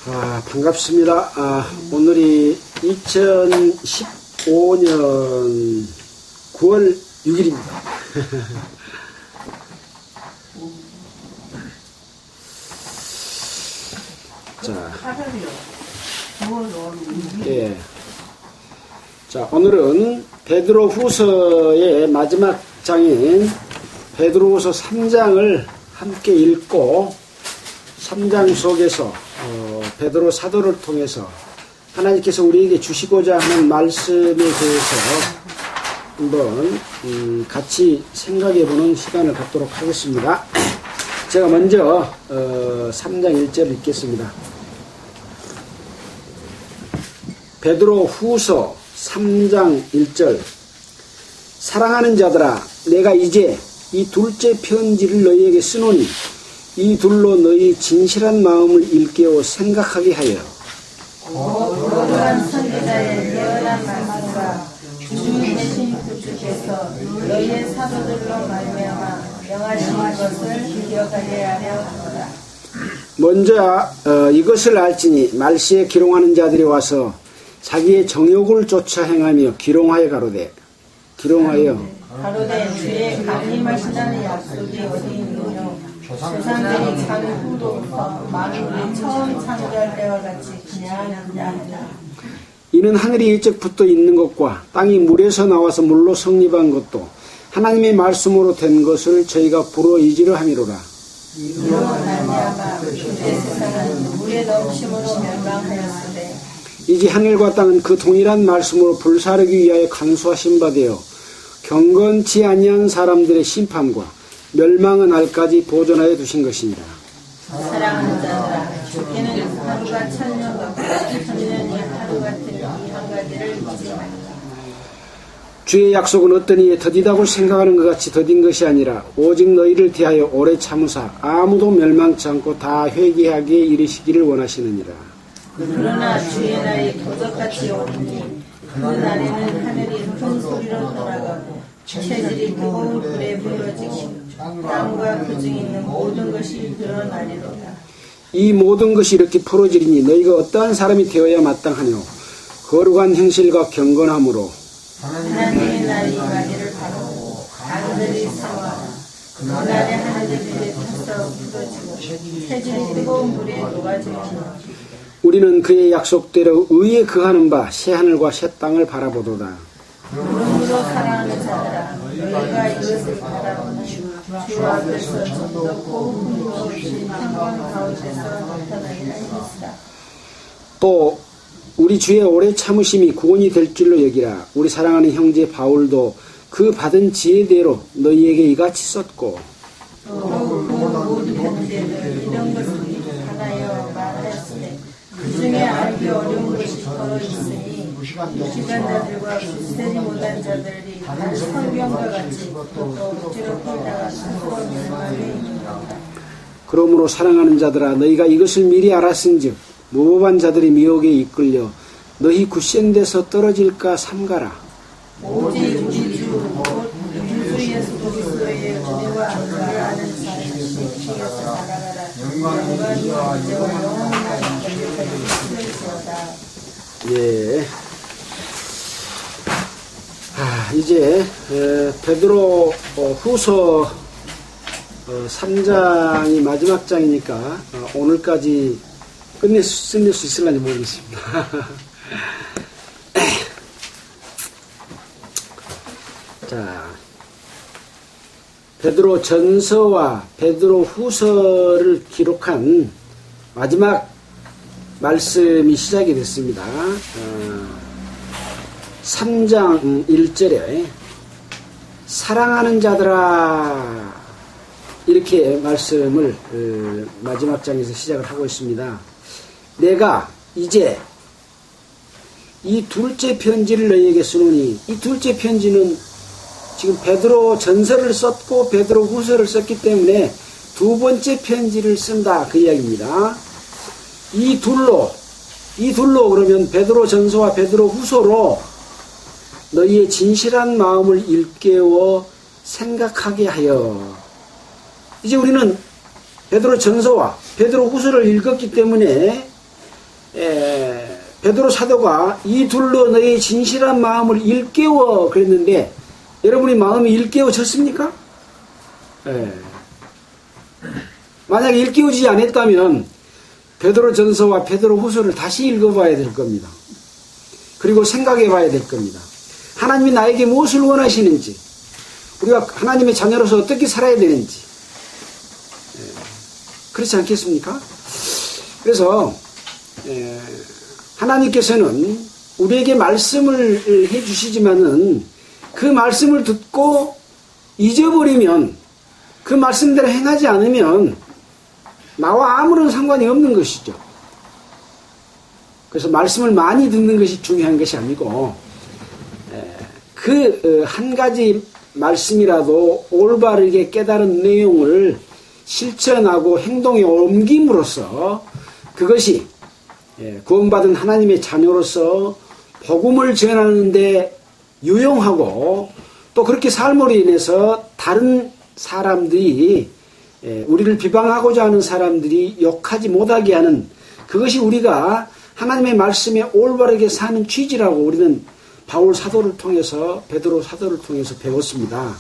반갑습니다. 오늘이 2015년 9월 6일입니다. 자, 예. 자, 오늘은 베드로후서의 마지막 장인 베드로후서 3장을 함께 읽고 3장 속에서 베드로 사도를 통해서 하나님께서 우리에게 주시고자 하는 말씀에 대해서 한번 같이 생각해보는 시간을 갖도록 하겠습니다. 제가 먼저 3장 1절을 읽겠습니다. 베드로 후서 3장 1절. 사랑하는 자들아, 내가 이제 이 둘째 편지를 너희에게 쓰노니 이 둘로 너희 진실한 마음을 일깨워 생각하게 하여 거룩한 선지자의 예언한 말씀과 주 되신 구주께서 너희의 사도들로 말미암아 명하신 것을 기억하게 하려 하노라. 먼저 이것을 알지니 말시에 기롱하는 자들이 와서 자기의 정욕을 쫓아 행하며 기롱하여 가로되 주의 강림하신다는 약속이 어디 있느뇨. 조상들이 자기 후로부터 만물이 처음 창조할 때와 같이 그냥 이는 하늘이 일찍 붙어 있는 것과 땅이 물에서 나와서 물로 성립한 것도 하나님의 말씀으로 된 것을 저희가 불어이지려 함이로라. 이로 말미암아 그때 세상은 물의 넘침으로 멸망하였으되 이제 하늘과 땅은 그 동일한 말씀으로 불사르기 위하여 간수하신 바 되어 경건치 아니한 사람들의 심판과 멸망은 알까지 보존하여 두신 것이니라. 사랑하는 자들아, 주께는 하루가 천년 같고 천년이 하루 같은 이 한 가지를 잊지 말라. 주의 약속은 어떤 이에 더디다고 생각하는 것 같이 더딘 것이 아니라 오직 너희를 대하여 오래 참으사 아무도 멸망치 않고 다 회개하게 이르시기를 원하시느니라. 그러나 주의 날이 도적같이 오리니 그 날에는 하늘이 큰 소리로 돌아가고 체질이 뜨거운 불에 불러지고 땅과 그 중에 있는 모든 것이 드러나리로다. 이 모든 것이 이렇게 풀어지리니 너희가 어떠한 사람이 되어야 마땅하뇨. 거룩한 행실과 경건함으로 하나님의 날이 임하기를 바라고 강들이 상하라. 그 날에 하늘들이 타서 부러지고 체질이 뜨거운 불에 녹아지리라. 우리는 그의 약속대로 의에 거하는 바 새 하늘과 새 땅을 바라보도다. 그러므로 사랑하는 자들아, 너희가 이것을 바라보는 주 앞에서 좀 더 고운 없이 평강 가운데서 나타나기를 힘쓰라. 또 우리 주의 오래 참으심이 구원이 될 줄로 여기라. 우리 사랑하는 형제 바울도 그 받은 지혜대로 너희에게 이같이 썼고 또 그 모든 형제들 이런 것을 하나여 말하였으되 그 중에 알기 어려운 것이 더러 있으니 시간자들과 굳세지 못한 자들이 단 성경과 같이 또 억지로 풀다가 스스로 멸망에 이르리라. 그러므로 사랑하는 자들아, 너희가 이것을 미리 알았은즉 무법한 자들이 미혹에 이끌려 너희 굳센 데서 떨어질까 삼가라. 오직 우리 주 예수 그리스도의 은혜와 안가를 아는 사람이 주께서 나아가라. 영광이와 이제와 영원한 권력까지 있을지어다. 예. 이제 베드로 후서 3장이 마지막 장이니까 오늘까지 끝낼 수 있을런지 모르겠습니다. 자, 베드로 전서와 베드로 후서를 기록한 마지막 말씀이 시작이 됐습니다. 3장 1절에 사랑하는 자들아 이렇게 말씀을 마지막 장에서 시작을 하고 있습니다. 내가 이제 이 둘째 편지를 너희에게 쓰노니 이 둘째 편지는 지금 베드로 전서를 썼고 베드로 후서를 썼기 때문에 두 번째 편지를 쓴다 그 이야기입니다. 이 둘로 그러면 베드로 전서와 베드로 후서로 너희의 진실한 마음을 일깨워 생각하게 하여. 이제 우리는 베드로 전서와 베드로 후서를 읽었기 때문에 베드로 사도가 이 둘로 너의 진실한 마음을 일깨워 그랬는데 여러분의 마음이 일깨워졌습니까? 만약에 일깨워지지 않았다면 베드로 전서와 베드로 후서를 다시 읽어봐야 될 겁니다. 그리고 생각해 봐야 될 겁니다. 하나님이 나에게 무엇을 원하시는지, 우리가 하나님의 자녀로서 어떻게 살아야 되는지, 그렇지 않겠습니까? 그래서 하나님께서는 우리에게 말씀을 해주시지만은 그 말씀을 듣고 잊어버리면, 그 말씀대로 행하지 않으면 나와 아무런 상관이 없는 것이죠. 그래서 말씀을 많이 듣는 것이 중요한 것이 아니고 그 한 가지 말씀이라도 올바르게 깨달은 내용을 실천하고 행동에 옮김으로써 그것이 구원받은 하나님의 자녀로서 복음을 전하는 데 유용하고, 또 그렇게 삶으로 인해서 다른 사람들이, 우리를 비방하고자 하는 사람들이 욕하지 못하게 하는, 그것이 우리가 하나님의 말씀에 올바르게 사는 취지라고 우리는 바울 사도를 통해서, 베드로 사도를 통해서 배웠습니다.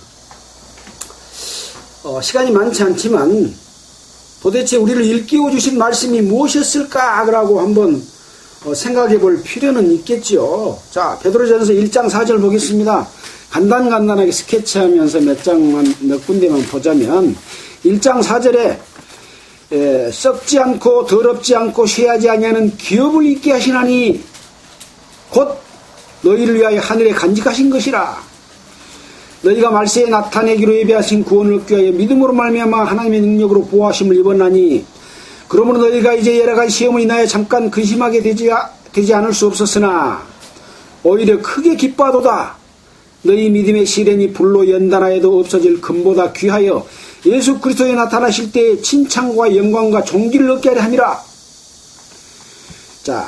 시간이 많지 않지만 도대체 우리를 일깨워 주신 말씀이 무엇이었을까라고 한번 생각해 볼 필요는 있겠지요. 자, 베드로전서 1장 4절 보겠습니다. 간단하게 스케치하면서 몇 군데만 보자면 1장 4절에 썩지 않고 더럽지 않고 쇠하지 아니하는 기업을 있게 하시나니 곧 너희를 위하여 하늘에 간직하신 것이라. 너희가 말세에 나타내기로 예비하신 구원을 얻기 위하여 믿음으로 말미암아 하나님의 능력으로 보호하심을 입었나니, 그러므로 너희가 이제 여러 가지 시험을 인하여 잠깐 근심하게 되지 않을 수 없었으나 오히려 크게 기뻐하도다. 너희 믿음의 시련이 불로 연단하여도 없어질 금보다 귀하여 예수 그리스도에 나타나실 때에 칭찬과 영광과 존귀를 얻게 하려 함이라. 자,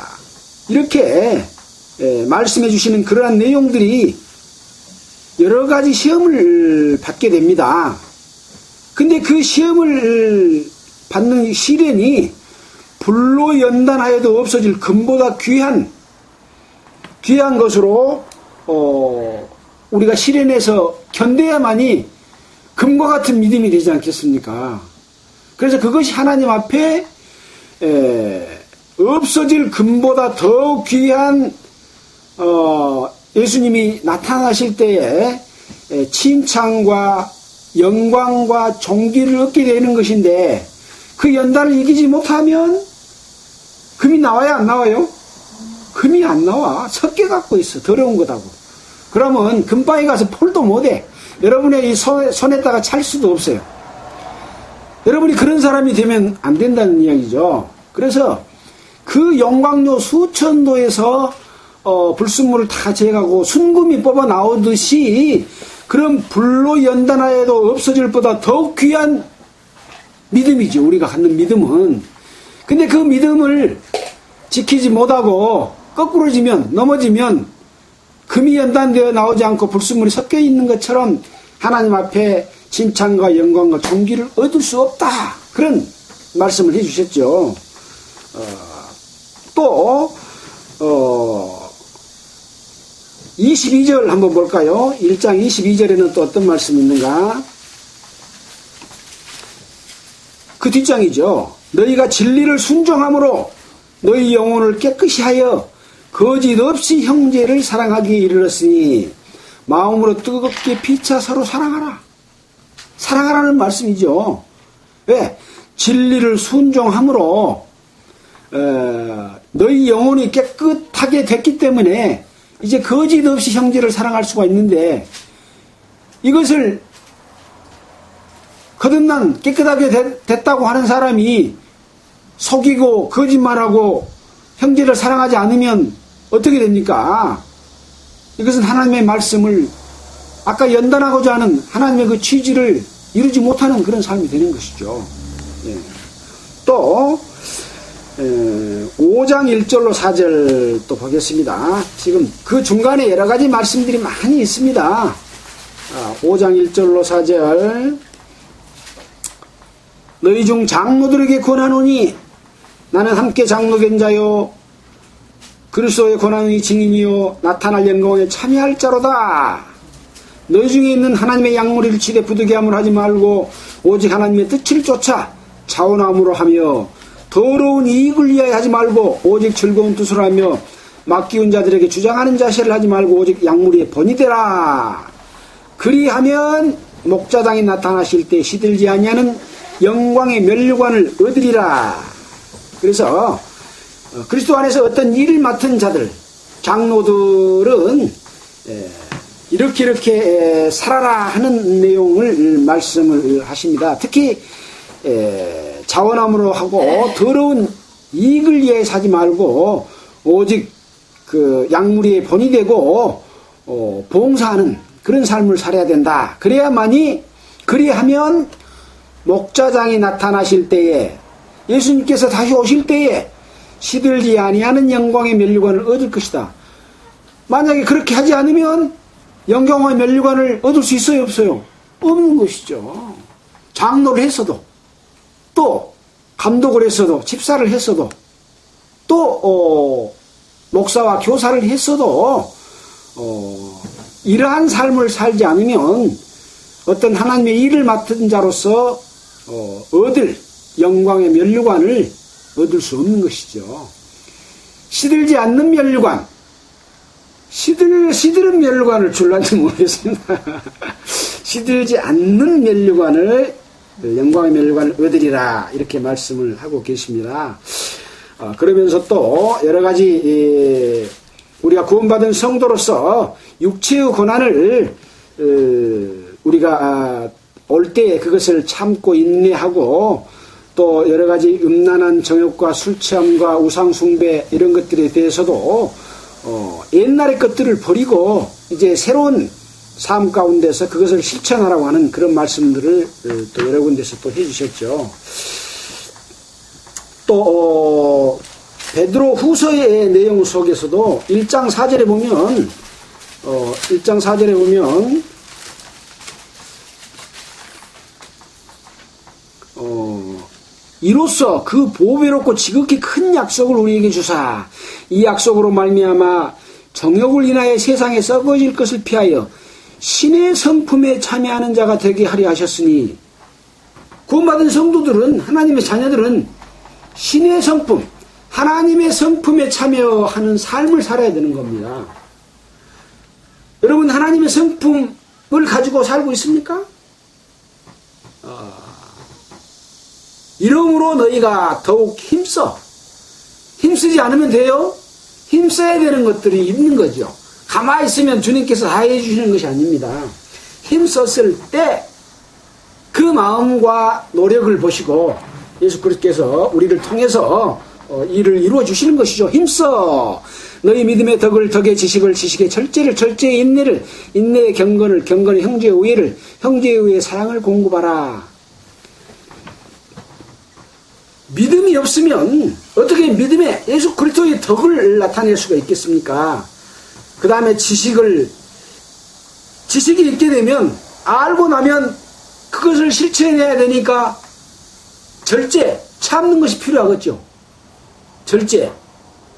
이렇게 말씀해 주시는 그러한 내용들이 여러 가지 시험을 받게 됩니다. 근데 그 시험을 받는 시련이 불로 연단하여도 없어질 금보다 귀한 것으로 우리가 시련에서 견뎌야만이 금과 같은 믿음이 되지 않겠습니까? 그래서 그것이 하나님 앞에 없어질 금보다 더 귀한 예수님이 나타나실 때에 칭찬과 영광과 존귀를 얻게 되는 것인데, 그 연단을 이기지 못하면 금이 나와야 안 나와요? 금이 안 나와. 섞여 갖고 있어. 더러운 거다고. 그러면 금방에 가서 폴도 못해. 여러분의 이 손에다가 찰 수도 없어요. 여러분이 그런 사람이 되면 안 된다는 이야기죠. 그래서 그 영광로 수천도에서 불순물을 다 제거하고 순금이 뽑아 나오듯이, 그런 불로 연단하여도 없어질 보다 더욱 귀한 믿음이죠. 우리가 갖는 믿음은. 근데 그 믿음을 지키지 못하고 거꾸로지면, 넘어지면 금이 연단되어 나오지 않고 불순물이 섞여 있는 것처럼 하나님 앞에 칭찬과 영광과 존귀를 얻을 수 없다. 그런 말씀을 해주셨죠. 또 22절 한번 볼까요? 1장 22절에는 또 어떤 말씀이 있는가? 그 뒷장이죠. 너희가 진리를 순종함으로 너희 영혼을 깨끗이 하여 거짓 없이 형제를 사랑하기에 이르렀으니 마음으로 뜨겁게 피차 서로 사랑하라. 사랑하라는 말씀이죠. 왜? 진리를 순종함으로 너희 영혼이 깨끗하게 됐기 때문에 이제 거짓 없이 형제를 사랑할 수가 있는데, 이것을 거듭난 깨끗하게 됐다고 하는 사람이 속이고 거짓말하고 형제를 사랑하지 않으면 어떻게 됩니까? 이것은 하나님의 말씀을, 아까 연단하고자 하는 하나님의 그 취지를 이루지 못하는 그런 삶이 되는 것이죠. 또 5장 1절로 4절 또 보겠습니다. 지금 그 중간에 여러 가지 말씀들이 많이 있습니다. 5장 1절로 4절. 너희 중 장로들에게 권하노니 나는 함께 장로된 자요 그리스도의 고난의 증인이요 나타날 영광에 참여할 자로다. 너희 중에 있는 하나님의 양무리를 치되 부득이함을 하지 말고 오직 하나님의 뜻을 쫓아 자원함으로 하며 더러운 이익을 위하여 하지 말고 오직 즐거운 뜻으로 하며 맡기운 자들에게 주장하는 자세를 하지 말고 오직 양무리의 본이 되라. 그리하면 목자장이 나타나실 때 시들지 아니하는 영광의 면류관을 얻으리라. 그래서 그리스도 안에서 어떤 일을 맡은 자들, 장로들은 이렇게 살아라 하는 내용을 말씀을 하십니다. 특히 자원함으로 하고 더러운 이익을 위해서 하지 말고 오직 그 양무리의 본이 되고 봉사하는 그런 삶을 살아야 된다. 그리하면 목자장이 나타나실 때에 예수님께서 다시 오실 때에 시들지 아니하는 영광의 면류관을 얻을 것이다. 만약에 그렇게 하지 않으면 영광의 면류관을 얻을 수 있어요, 없어요? 없는 것이죠. 장로를 했어도, 또 감독을 했어도, 집사를 했어도, 또 목사와 교사를 했어도 이러한 삶을 살지 않으면 어떤 하나님의 일을 맡은 자로서 얻을 영광의 면류관을 얻을 수 없는 것이죠. 시들지 않는 면류관, 시들은 면류관을 줄란지 모르겠습니다. 시들지 않는 면류관을, 영광의 면류관을 얻으리라, 이렇게 말씀을 하고 계십니다. 그러면서 또 여러 가지 우리가 구원받은 성도로서 육체의 고난을 우리가 올 때에 그것을 참고 인내하고 또 여러 가지 음란한 정욕과 술 취함과 우상 숭배 이런 것들에 대해서도 옛날의 것들을 버리고 이제 새로운 삶 가운데서 그것을 실천하라고 하는 그런 말씀들을 또 여러 군데서 또 해주셨죠. 또 베드로 후서의 내용 속에서도 1장 4절에 보면 1장 4절에 보면 이로써 그 보배롭고 지극히 큰 약속을 우리에게 주사 이 약속으로 말미암아 정욕을 인하여 세상에 썩어질 것을 피하여 신의 성품에 참여하는 자가 되게 하려 하셨으니, 구원받은 성도들은, 하나님의 자녀들은 신의 성품, 하나님의 성품에 참여하는 삶을 살아야 되는 겁니다. 여러분, 하나님의 성품을 가지고 살고 있습니까? 이러므로 너희가 더욱 힘쓰지 않으면 돼요? 힘써야 되는 것들이 있는 거죠. 가만히 있으면 주님께서 다 해주시는 것이 아닙니다. 힘썼을 때 그 마음과 노력을 보시고 예수 그리스도께서 우리를 통해서 일을 이루어 주시는 것이죠. 힘써 너희 믿음의 덕의 지식을 지식의 철제를 철제의 인내를 인내의 경건을 경건의 형제의 우애를 형제의 우애의 사랑을 공급하라. 믿음이 없으면 어떻게 믿음의 예수 그리스도의 덕을 나타낼 수가 있겠습니까? 그 다음에 지식이 있게 되면 알고 나면 그것을 실천해야 되니까 절제, 참는 것이 필요하겠죠.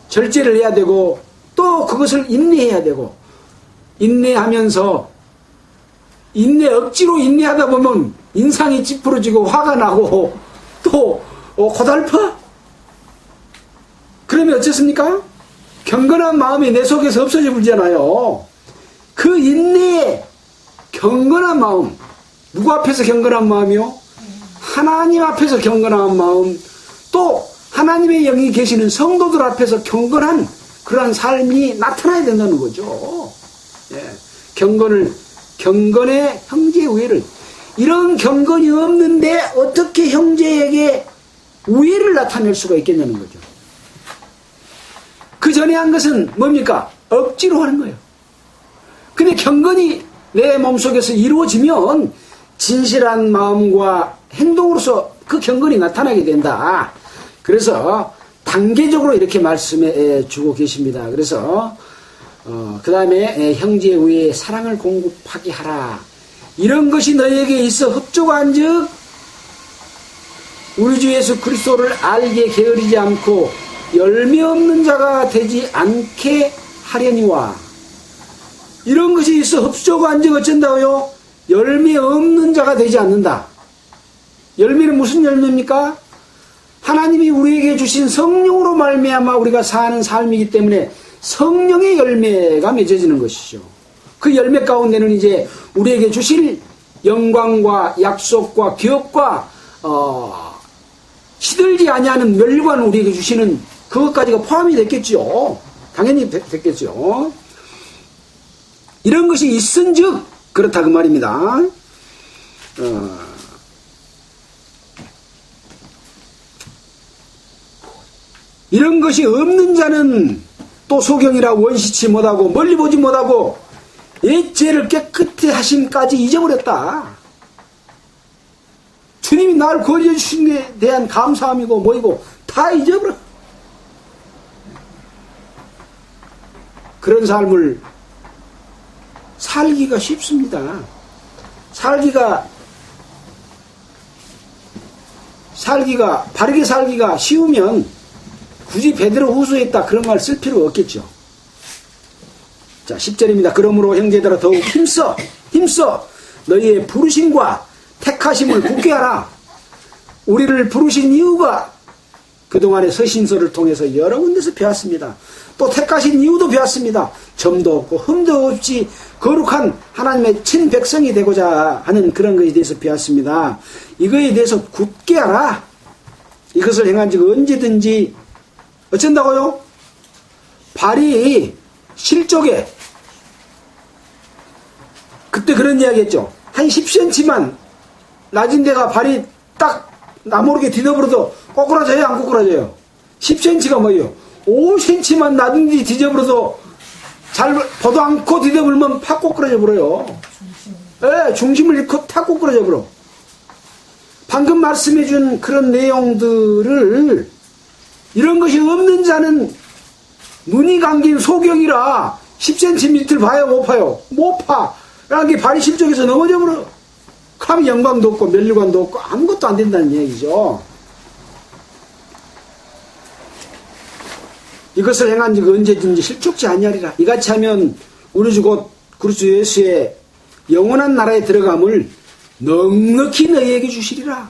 절제를 해야 되고 또 그것을 인내해야 되고, 인내하면서 억지로 인내하다 보면 인상이 찌푸러지고 화가 나고 또 고달파? 그러면 어쨌습니까? 경건한 마음이 내 속에서 없어져 버리잖아요. 그 인내의 경건한 마음, 누구 앞에서 경건한 마음이요? 하나님 앞에서 경건한 마음, 또 하나님의 영이 계시는 성도들 앞에서 경건한 그러한 삶이 나타나야 된다는 거죠. 예. 경건의 형제의 우애를, 이런 경건이 없는데 어떻게 형제에게 우애를 나타낼 수가 있겠냐는 거죠. 그 전에 한 것은 뭡니까? 억지로 하는 거예요. 근데 경건이 내 몸속에서 이루어지면 진실한 마음과 행동으로서 그 경건이 나타나게 된다. 그래서 단계적으로 이렇게 말씀해 주고 계십니다. 그래서 그 다음에 형제의 우애에 사랑을 공급하게 하라. 이런 것이 너희에게 있어 흡족한 즉 우리 주 예수 그리스도를 알게 게으르지 않고 열매 없는 자가 되지 않게 하려니와. 이런 것이 있어 흡수하고 앉아 어쩐다고요? 열매 없는 자가 되지 않는다. 열매는 무슨 열매입니까? 하나님이 우리에게 주신 성령으로 말미암아 우리가 사는 삶이기 때문에 성령의 열매가 맺어지는 것이죠. 그 열매 가운데는 이제 우리에게 주실 영광과 약속과 기업과 시들지 아니하는 멸관을 우리에게 주시는 그것까지가 포함이 됐겠죠. 당연히 됐겠죠. 이런 것이 있은즉 그렇다 그 말입니다. 이런 것이 없는 자는 또 소경이라 원시치 못하고 멀리 보지 못하고 옛 죄를 깨끗이 하심까지 잊어버렸다. 주님이 나를 구원해 주신 데 대한 감사함이고 뭐이고 다 잊어버려. 그런 삶을 살기가 쉽습니다. 바르게 살기가 쉬우면 굳이 베드로후서에 있다 그런 말 쓸 필요 없겠죠. 자, 10절입니다. 그러므로 형제들아 더욱 힘써 너희의 부르심과 택하심을 굳게 하라. 우리를 부르신 이유가 그동안의 서신서를 통해서 여러 군데서 배웠습니다. 또 택하신 이유도 배웠습니다. 점도 없고 흠도 없이 거룩한 하나님의 친백성이 되고자 하는 그런 것에 대해서 배웠습니다. 이거에 대해서 굳게 하라. 이것을 행한 즉 언제든지 어쩐다고요? 발이 실족에 그때 그런 이야기 했죠. 한 10cm만 낮은 데가 발이 딱 나모르게 뒤덮어도 꼬꾸라져요? 안 꼬꾸라져요? 10cm가 뭐예요? 5cm만 낮은 데 뒤집어도 잘 보도 않고 뒤덮으면 팍 꼬꾸라져 버려요. 네, 중심을 잃고 탁 꼬꾸라져 버려. 방금 말씀해 준 그런 내용들을 이런 것이 없는 자는 눈이 감긴 소경이라 10cm 밑을 봐요? 못 봐요? 못 봐. 라는 게 발이 실족해서 넘어져 버려. 그럼 영광도 없고 멸류관도 없고 아무것도 안 된다는 얘기죠. 이것을 행한 즉 언제든지 실족지 아니하리라. 이같이 하면 우리 주 곧 그리스도 예수의 영원한 나라에 들어감을 넉넉히 너희에게 주시리라.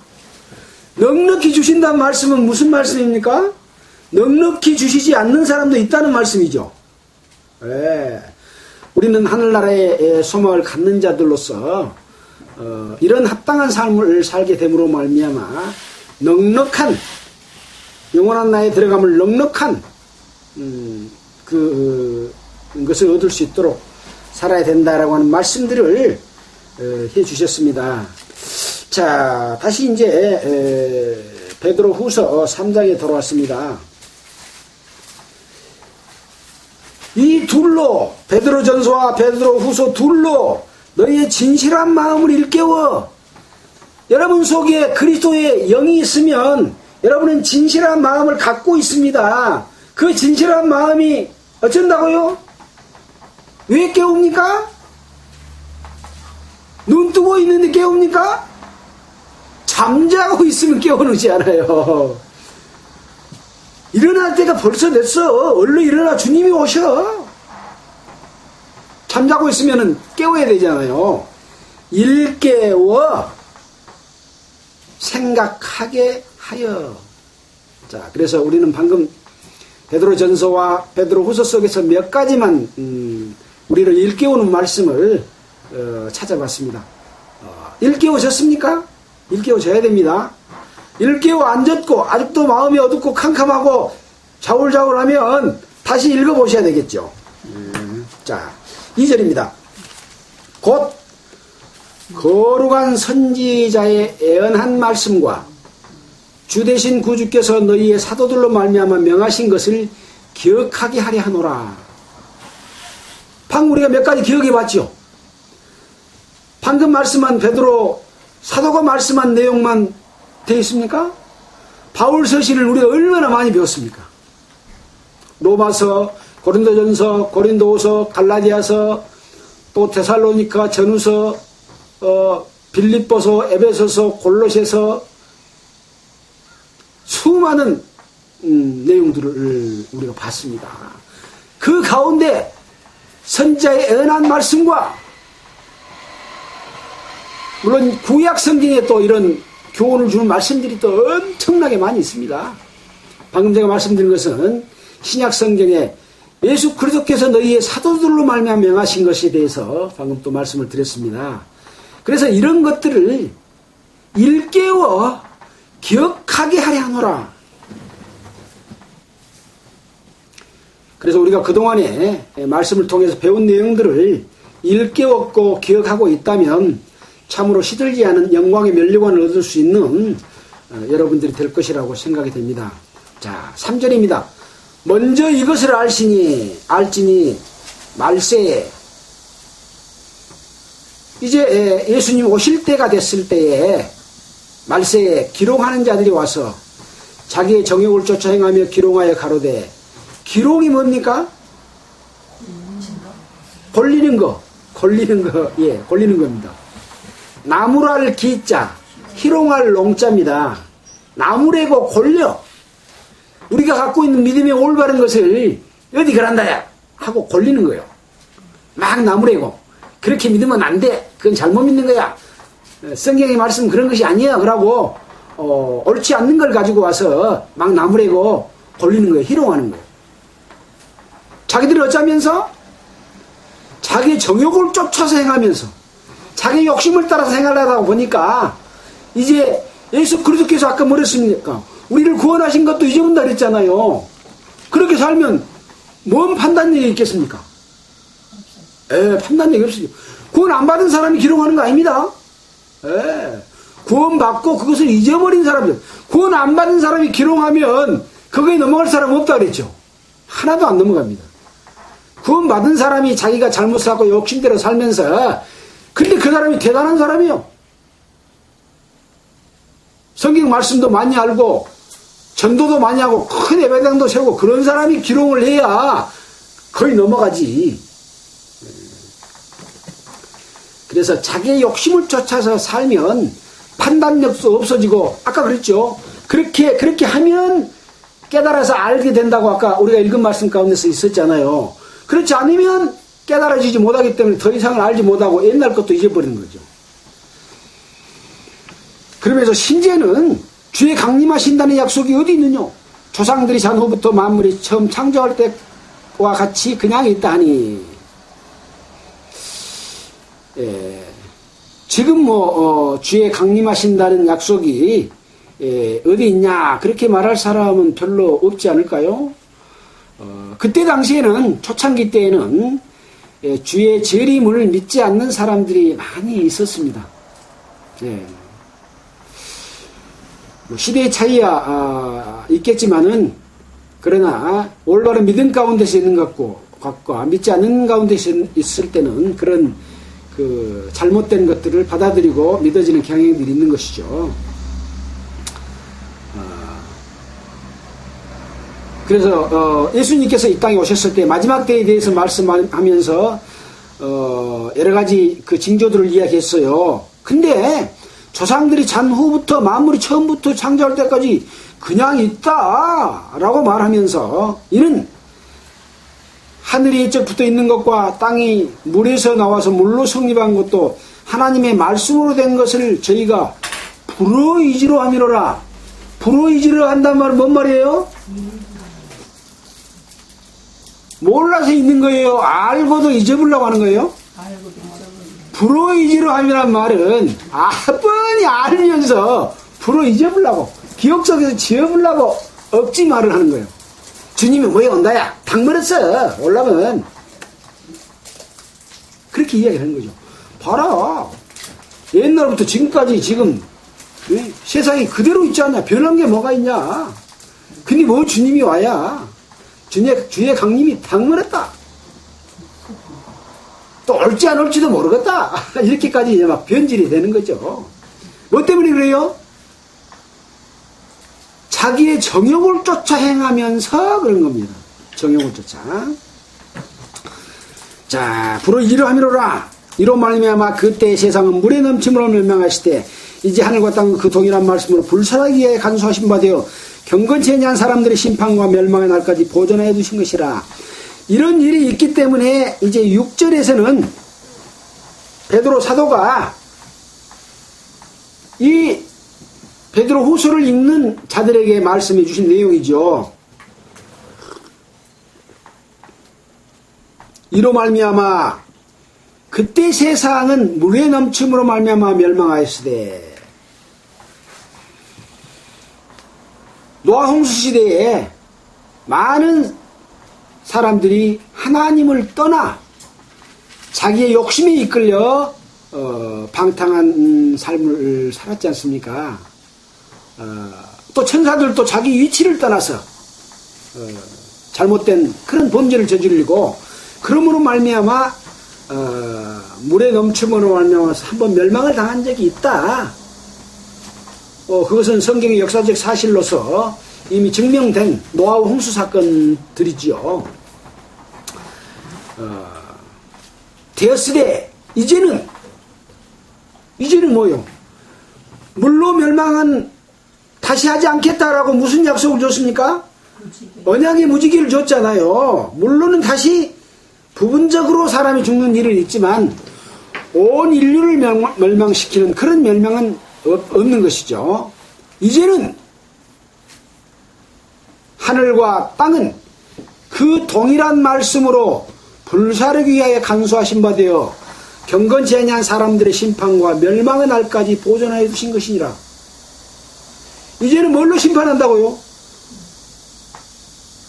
넉넉히 주신다는 말씀은 무슨 말씀입니까? 넉넉히 주시지 않는 사람도 있다는 말씀이죠. 네. 우리는 하늘나라의 소망을 갖는 자들로서 이런 합당한 삶을 살게 됨으로 말미암아 넉넉한 영원한 나라에 들어감을 넉넉한 것을 얻을 수 있도록 살아야 된다라고 하는 말씀들을 해 주셨습니다. 자, 다시 이제 베드로후서 3장에 돌아왔습니다. 이 둘로 베드로전서와 베드로후서 둘로 너희의 진실한 마음을 일깨워. 여러분 속에 그리스도의 영이 있으면 여러분은 진실한 마음을 갖고 있습니다. 그 진실한 마음이 어쩐다고요? 왜 깨웁니까? 눈 뜨고 있는데 깨웁니까? 잠자고 있으면 깨우지 않아요. 일어날 때가 벌써 됐어. 얼른 일어나. 주님이 오셔. 잠자고 있으면 깨워야 되잖아요. 일깨워 생각하게 하여. 자, 그래서 우리는 방금 베드로전서와 베드로후서 속에서 몇 가지만 우리를 일깨우는 말씀을 찾아봤습니다. 일깨우셨습니까? 일깨워져야 됩니다. 일깨워 앉았고 아직도 마음이 어둡고 캄캄하고 자울자울하면 다시 읽어보셔야 되겠죠. 자, 2절입니다. 곧 거룩한 선지자의 애언한 말씀과 주 대신 구주께서 너희의 사도들로 말미암아 명하신 것을 기억하게 하려 하노라. 방금 우리가 몇 가지 기억해 봤죠. 방금 말씀한 베드로 사도가 말씀한 내용만 되어 있습니까? 바울 서신을 우리가 얼마나 많이 배웠습니까? 로마서, 고린도전서, 고린도후서, 갈라디아서, 또 데살로니가 전후서, 빌립보서, 에베소서, 골로새서 수많은 내용들을 우리가 봤습니다. 그 가운데 선지자의 언한 말씀과 물론 구약 성경에 또 이런 교훈을 주는 말씀들이 또 엄청나게 많이 있습니다. 방금 제가 말씀드린 것은 신약 성경에 예수 그리스도께서 너희의 사도들로 말미암아 명하신 것에 대해서 방금 또 말씀을 드렸습니다. 그래서 이런 것들을 일깨워 기억하게 하려 하노라. 그래서 우리가 그동안에 말씀을 통해서 배운 내용들을 일깨웠고 기억하고 있다면 참으로 시들지 않은 영광의 면류관을 얻을 수 있는 여러분들이 될 것이라고 생각이 됩니다. 자, 3절입니다. 먼저 이것을 알지니 말세에 이제 예수님 오실 때가 됐을 때에 말세에 기롱하는 자들이 와서 자기의 정욕을 쫓아 행하며 기롱하여 가로되 기롱이 뭡니까? 걸리는 거, 예, 걸리는 겁니다. 나무랄 기자, 희롱할 농자입니다. 나무래고 걸려. 우리가 갖고 있는 믿음의 올바른 것을 어디 그런다야 하고 걸리는 거예요. 막 나무래고 그렇게 믿으면 안 돼. 그건 잘못 믿는 거야. 성경의 말씀 그런 것이 아니야. 그러고 옳지 않는 걸 가지고 와서 막 나무래고 걸리는 거예요. 희롱하는 거예요. 자기들이 어쩌면서 자기 정욕을 쫓아서 행하면서 자기 욕심을 따라서 행하려다 보니까 이제 예수 그리스도께서 아까 뭐랬습니까? 우리를 구원하신 것도 잊어본다 그랬잖아요. 그렇게 살면 뭔 판단력이 있겠습니까? 판단력이 없어요. 구원 안 받은 사람이 기록하는 거 아닙니다. 구원 받고 그것을 잊어버린 사람들, 구원 안 받은 사람이 기록하면 거기에 넘어갈 사람 없다 그랬죠. 하나도 안 넘어갑니다. 구원 받은 사람이 자기가 잘못하고 욕심대로 살면서 근데 그 사람이 대단한 사람이요. 성경 말씀도 많이 알고 전도도 많이 하고 큰 예배당도 세우고 그런 사람이 기록을 해야 거의 넘어가지. 그래서 자기의 욕심을 쫓아서 살면 판단력도 없어지고 아까 그랬죠. 그렇게 하면 깨달아서 알게 된다고 아까 우리가 읽은 말씀 가운데서 있었잖아요. 그렇지 않으면 깨달아지지 못하기 때문에 더 이상을 알지 못하고 옛날 것도 잊어버리는 거죠. 그러면서 신제는 주의 강림하신다는 약속이 어디 있느냐? 조상들이 산 후부터 만물이 처음 창조할 때와 같이 그냥 있다니. 지금 주의 강림하신다는 약속이 어디 있냐? 그렇게 말할 사람은 별로 없지 않을까요? 그때 당시에는 초창기 때에는 주의 재림을 믿지 않는 사람들이 많이 있었습니다. 시대의 차이야 있겠지만은 그러나 올바른 믿음 가운데서 있는 것과 믿지 않는 가운데서 있을 때는 그런 그 잘못된 것들을 받아들이고 믿어지는 경향들이 있는 것이죠. 그래서 예수님께서 이 땅에 오셨을 때 마지막 때에 대해서 말씀하면서 여러 가지 그 징조들을 이야기했어요. 근데 조상들이 잔 후부터 만물이 처음부터 창조할 때까지 그냥 있다라고 말하면서 이는 하늘이 이쪽 붙어 있는 것과 땅이 물에서 나와서 물로 성립한 것도 하나님의 말씀으로 된 것을 저희가 불어의지로 함이로라. 불어의지로 한단 말은 뭔 말이에요? 몰라서 있는 거예요? 알고도 잊어보려고 하는 거예요? 불어의지로 함이란 말은 뻔히 알면서 불어 잊어보려고 기억 속에서 지워보려고 억지 말을 하는 거예요. 주님이 뭐에 온다야? 당 멀었어. 올라면 그렇게 이야기하는 거죠. 봐라. 옛날부터 지금까지 지금 세상이 그대로 있지 않냐? 변한 게 뭐가 있냐? 근데 뭐 주님이 와야 주의 강림이 당 멀었다. 또 올지 안 올지도 모르겠다. 이렇게까지 이제 막 변질이 되는 거죠. 뭐 때문에 그래요? 자기의 정욕을 쫓아 행하면서 그런 겁니다. 정욕을 쫓아. 자, 불어 이러함이로라. 이로 말미암아 그때 세상은 물에 넘침으로 멸망하시되 이제 하늘과 땅은 그 동일한 말씀으로 불사르기에 간수하신 바 되어 경건치 아니한 사람들의 심판과 멸망의 날까지 보존하여 두신 것이라. 이런 일이 있기 때문에 이제 6절에서는 베드로 사도가 이 베드로 후서를 읽는 자들에게 말씀해 주신 내용이죠. 이로 말미암아 그때 세상은 물의 넘침으로 말미암아 멸망하였으되, 노아 홍수 시대에 많은 사람들이 하나님을 떠나 자기의 욕심에 이끌려 방탕한 삶을 살았지 않습니까? 또 천사들도 자기 위치를 떠나서 잘못된 그런 범죄를 저지르고, 그러므로 말미암아 물에 넘침으로 말미암아서 한번 멸망을 당한 적이 있다. 그것은 성경의 역사적 사실로서 이미 증명된 노아와 홍수 사건들이지요. 되었으되 이제는 뭐요? 물로 멸망은 다시 하지 않겠다라고 무슨 약속을 줬습니까? 언약의 무지개를 줬잖아요. 물론은 다시 부분적으로 사람이 죽는 일은 있지만 온 인류를 멸망시키는 그런 멸망은 없는 것이죠. 이제는 하늘과 땅은 그 동일한 말씀으로 불사르기 위하여 간수하신 바 되어 경건치 아니한 사람들의 심판과 멸망의 날까지 보존하여 두신 것이니라. 이제는 뭘로 심판한다고요?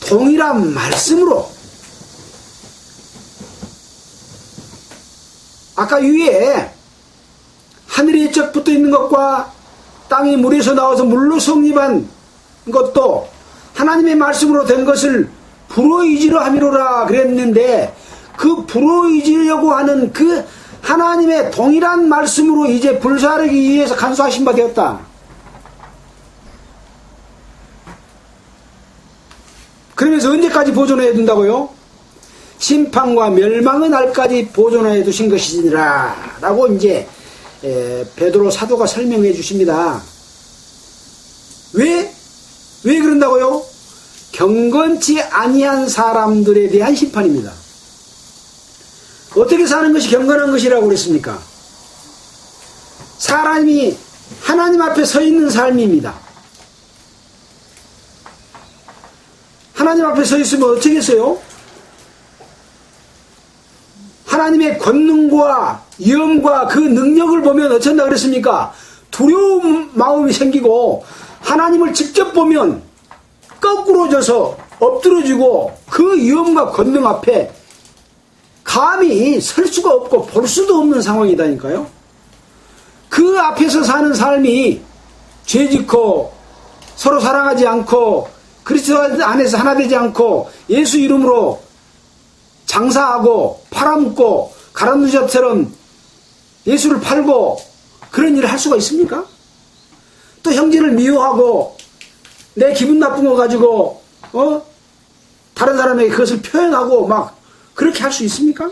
동일한 말씀으로. 아까 위에 하늘이 쩍 붙어 있는 것과 땅이 물에서 나와서 물로 성립한 것도 하나님의 말씀으로 된 것을 불어의지로 함이로라 그랬는데, 그 불어의지려고 하는 그 하나님의 동일한 말씀으로 이제 불사르기 위해서 간수하신 바 되었다. 그러면서 언제까지 보존해야 된다고요? 심판과 멸망의 날까지 보존하여 두신 것이니라 라고 이제 베드로 사도가 설명해 주십니다. 왜 그런다고요? 경건치 아니한 사람들에 대한 심판입니다. 어떻게 사는 것이 경건한 것이라고 그랬습니까? 사람이 하나님 앞에 서 있는 삶입니다. 하나님 앞에 서 있으면 어떻게 했어요? 하나님의 권능과 위엄과 그 능력을 보면 어쩐다 그랬습니까? 두려운 마음이 생기고, 하나님을 직접 보면 거꾸로 져서 엎드러지고 그 위엄과 권능 앞에 감히 설 수가 없고 볼 수도 없는 상황이다니까요. 그 앞에서 사는 삶이 죄짓고 서로 사랑하지 않고 그리스도 안에서 하나 되지 않고 예수 이름으로 장사하고 팔아먹고 가람누자처럼 예수를 팔고 그런 일을 할 수가 있습니까? 또 형제를 미워하고 내 기분 나쁜 거 가지고 다른 사람에게 그것을 표현하고 막 그렇게 할 수 있습니까?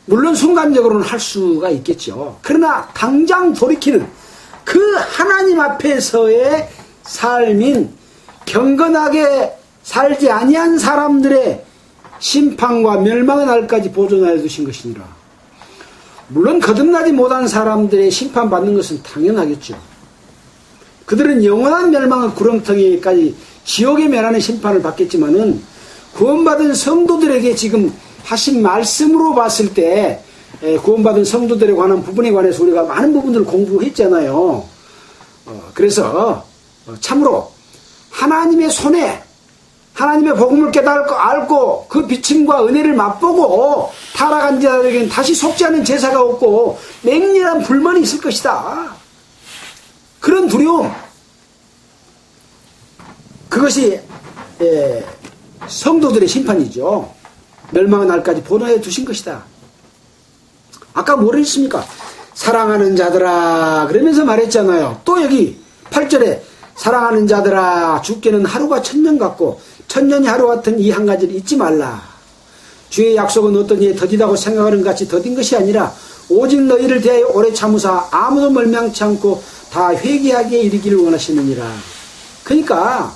물론 순간적으로는 할 수가 있겠죠. 그러나 당장 돌이키는 그 하나님 앞에서의 삶인 경건하게 살지 아니한 사람들의 심판과 멸망의 날까지 보존하여 두신 것이니라. 물론 거듭나지 못한 사람들의 심판받는 것은 당연하겠죠. 그들은 영원한 멸망의 구렁텅이까지 지옥의 멸하는 심판을 받겠지만은, 구원받은 성도들에게 지금 하신 말씀으로 봤을 때 구원받은 성도들에 관한 부분에 관해서 우리가 많은 부분들을 공부했잖아요. 그래서 참으로 하나님의 손에 하나님의 복음을 깨달고 알고 그 비침과 은혜를 맛보고 타락한 자들에게는 다시 속지 않은 제사가 없고 맹렬한 불만이 있을 것이다. 그런 두려움, 그것이 성도들의 심판이죠. 멸망의 날까지 보존해 두신 것이다. 아까 뭐라 했습니까? 사랑하는 자들아 그러면서 말했잖아요. 또 여기 8절에 사랑하는 자들아 주께는 하루가 천년 같고 천년이 하루 같은 이 한 가지를 잊지 말라. 주의 약속은 어떤 이에 더디다고 생각하는 같이 더딘 것이 아니라 오직 너희를 대하여 오래 참으사 아무도 멸망치 않고 다 회개하게 이르기를 원하시느니라. 그러니까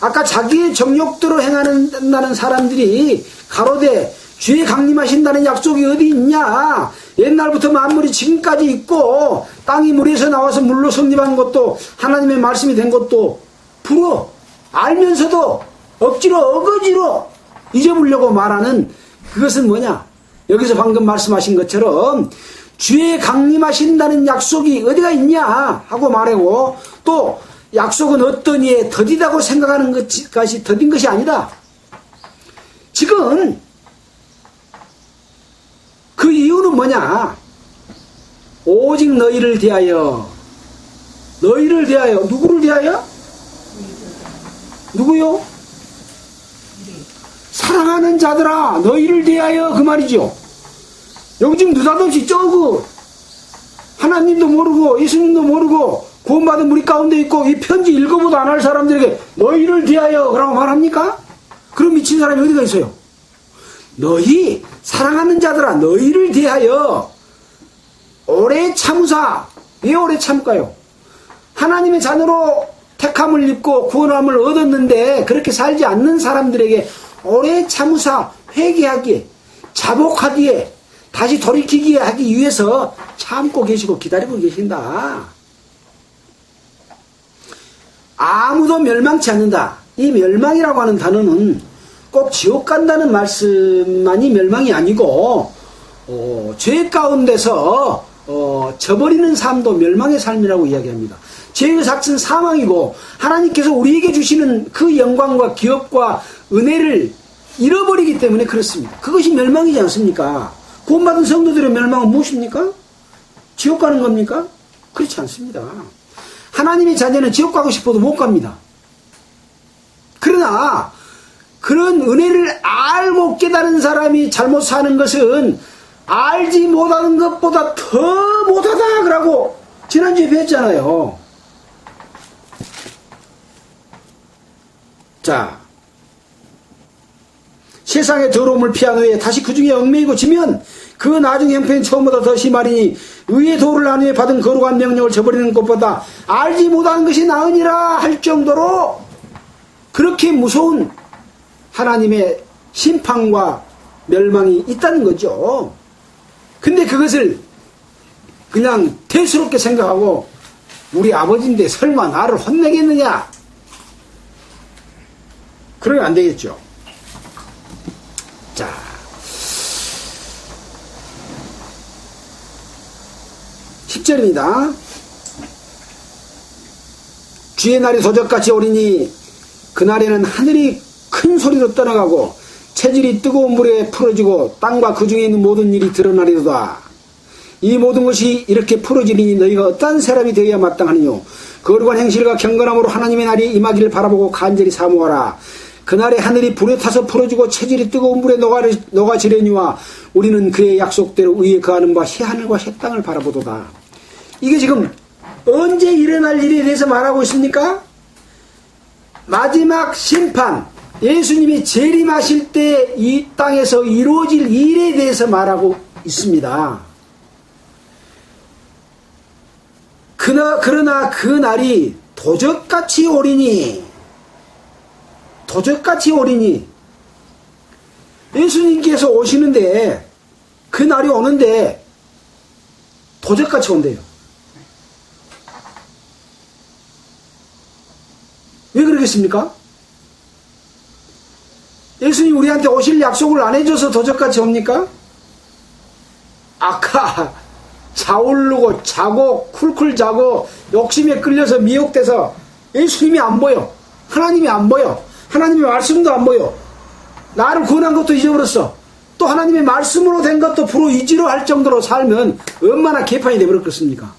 아까 자기의 정욕대로 행한다는 사람들이 가로되 주의 강림하신다는 약속이 어디 있냐? 옛날부터 만물이 지금까지 있고 땅이 물에서 나와서 물로 성립한 것도 하나님의 말씀이 된 것도 불어 알면서도 억지로 어거지로 잊어보려고 말하는 그것은 뭐냐? 여기서 방금 말씀하신 것처럼 주의 강림하신다는 약속이 어디가 있냐 하고 말하고 또 약속은 어떤 이에 더디다고 생각하는 것이 더딘 것이 아니다. 지금 그 이유는 뭐냐? 오직 너희를 대하여 누구를 대하여? 누구요? 사랑하는 자들아 너희를 대하여 그 말이죠. 여기 지금 느닷없이 하나님도 모르고 예수님도 모르고 구원받은 우리 가운데 있고 이 편지 읽어보도 안 할 사람들에게 너희를 대하여 라고 말합니까? 그럼 미친 사람이 어디가 있어요? 너희 사랑하는 자들아 너희를 대하여 오래 참으사. 왜 오래 참을까요? 하나님의 자녀로 택함을 입고 구원함을 얻었는데 그렇게 살지 않는 사람들에게 오래 참으사 회개하기에 자복하기에 다시 돌이키기에 하기 위해서 참고 계시고 기다리고 계신다. 아무도 멸망치 않는다. 이 멸망이라고 하는 단어는 꼭 지옥 간다는 말씀만이 멸망이 아니고 죄 가운데서 저버리는 삶도 멸망의 삶이라고 이야기합니다. 죄의 삭은 사망이고 하나님께서 우리에게 주시는 그 영광과 기업과 은혜를 잃어버리기 때문에 그렇습니다. 그것이 멸망이지 않습니까? 구원받은 성도들의 멸망은 무엇입니까? 지옥 가는 겁니까? 그렇지 않습니다. 하나님의 자녀는 지옥 가고 싶어도 못 갑니다. 그러나 그런 은혜를 알고 깨달은 사람이 잘못 사는 것은 알지 못하는 것보다 더 못하다 그러고 지난주에 배웠잖아요. 자, 세상의 더러움을 피한 후에 다시 그 중에 얽매이고 지면 그 나중 형편이 처음보다 더 심하리니 의의 도를 한 후에 받은 거룩한 명령을 저버리는 것보다 알지 못하는 것이 나으니라 할 정도로 그렇게 무서운 하나님의 심판과 멸망이 있다는 거죠. 근데 그것을 그냥 대수롭게 생각하고 우리 아버지인데 설마 나를 혼내겠느냐? 그러면 안 되겠죠. 자, (10절입니다) 주의 날이 도적같이 오리니 그날에는 하늘이 큰 소리로 떠나가고 체질이 뜨거운 물에 풀어지고 땅과 그 중에 있는 모든 일이 드러나리로다. 이 모든 것이 이렇게 풀어지리니 너희가 어떠한 사람이 되어야 마땅하느뇨? 거룩한 행실과 경건함으로 하나님의 날이 임하기를 바라보고 간절히 사모하라. 그날에 하늘이 불에 타서 풀어지고 체질이 뜨거운 물에 녹아지려니와 우리는 그의 약속대로 위에 거하는 바 새하늘과 새 땅을 바라보도다. 이게 지금 언제 일어날 일에 대해서 말하고 있습니까? 마지막 심판, 예수님이 재림하실 때 이 땅에서 이루어질 일에 대해서 말하고 있습니다. 그러나 그 날이 도적같이 오리니 예수님께서 오시는데 그 날이 오는데 도적같이 온대요. 왜 그러겠습니까? 예수님 우리한테 오실 약속을 안 해줘서 도적같이 옵니까? 아까 자오르고 자고 쿨쿨 자고 욕심에 끌려서 미혹돼서 예수님이 안 보여. 하나님이 안 보여. 하나님의 말씀도 안 보여. 나를 구원한 것도 잊어버렸어. 또 하나님의 말씀으로 된 것도 불호이지로 할 정도로 살면 얼마나 개판이 되버렸겠습니까?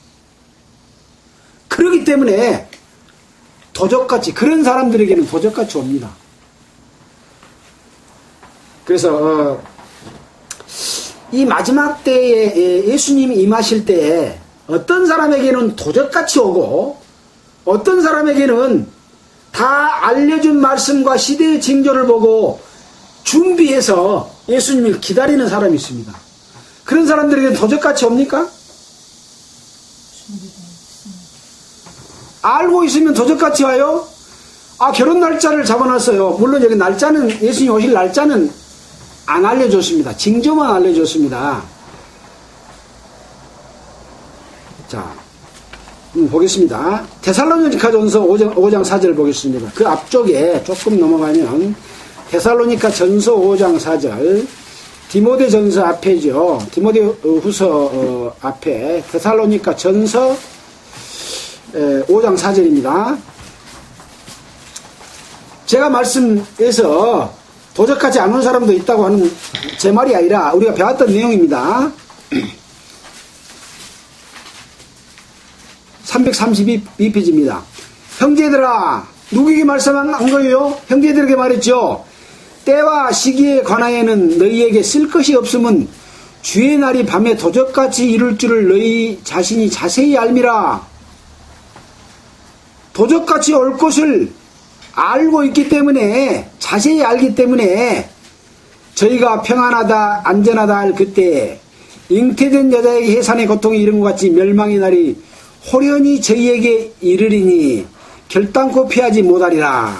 그렇기 때문에 도적같이, 그런 사람들에게는 도적같이 옵니다. 그래서 이 마지막 때에 예수님이 임하실 때에 어떤 사람에게는 도적같이 오고 어떤 사람에게는 다 알려준 말씀과 시대의 징조를 보고 준비해서 예수님을 기다리는 사람이 있습니다. 그런 사람들에게는 도적같이 옵니까? 알고 있으면 도적같이 와요? 결혼 날짜를 잡아놨어요. 물론 여기 날짜는, 예수님 오실 날짜는 안 알려줬습니다. 징조만 알려줬습니다. 자, 보겠습니다. 데살로니가전서 5장 4절 보겠습니다. 그 앞쪽에 조금 넘어가면 데살로니가전서 5장 4절, 디모데전서 앞에죠. 디모데후서 앞에 데살로니가전서 5장 4절입니다. 제가 말씀에서 도적같이 안 온 사람도 있다고 하는 제 말이 아니라 우리가 배웠던 내용입니다. 332페이지입니다. 형제들아, 누구에게 말씀한 거예요? 형제들에게 말했죠. 때와 시기에 관하여는 너희에게 쓸 것이 없음은 주의 날이 밤에 도적같이 이룰 줄을 너희 자신이 자세히 알미라. 도적같이 올 것을 알고 있기 때문에, 자세히 알기 때문에 저희가 평안하다 안전하다 할 그때 잉태된 여자에게 해산의 고통이 이른 것 같이 멸망의 날이 호련히 저희에게 이르리니 결단코 피하지 못하리라.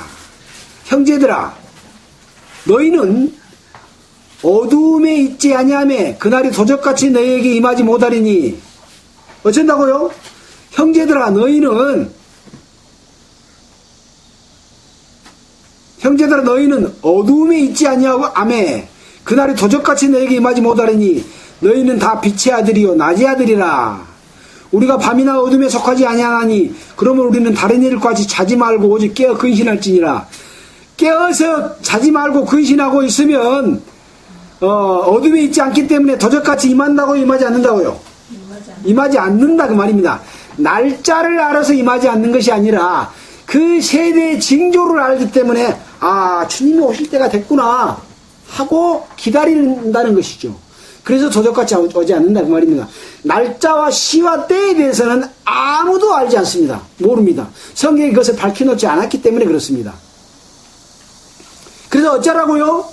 형제들아, 너희는 어두움에 있지 아니하며 그날이 도적같이 너희에게 임하지 못하리니 어쩐다고요? 형제들아, 너희는 어두움에 있지 아니하고 아메 그날이 도적같이 너에게 임하지 못하리니 너희는 다 빛의 아들이요 낮의 아들이라. 우리가 밤이나 어둠에 속하지 아니하나니 그러면 우리는 다른 일과 같이 자지 말고 오직 깨어 근신할지니라. 깨어서 자지 말고 근신하고 있으면 어둠에 있지 않기 때문에 도적같이 임한다고 임하지 않는다고요? 임하지 않는다 그 말입니다. 날짜를 알아서 임하지 않는 것이 아니라 그 세대의 징조를 알기 때문에 주님이 오실 때가 됐구나 하고 기다린다는 것이죠. 그래서 도적같이 오지 않는다 그 말입니다. 날짜와 시와 때에 대해서는 아무도 알지 않습니다. 모릅니다. 성경이 그것을 밝혀놓지 않았기 때문에 그렇습니다. 그래서 어쩌라고요?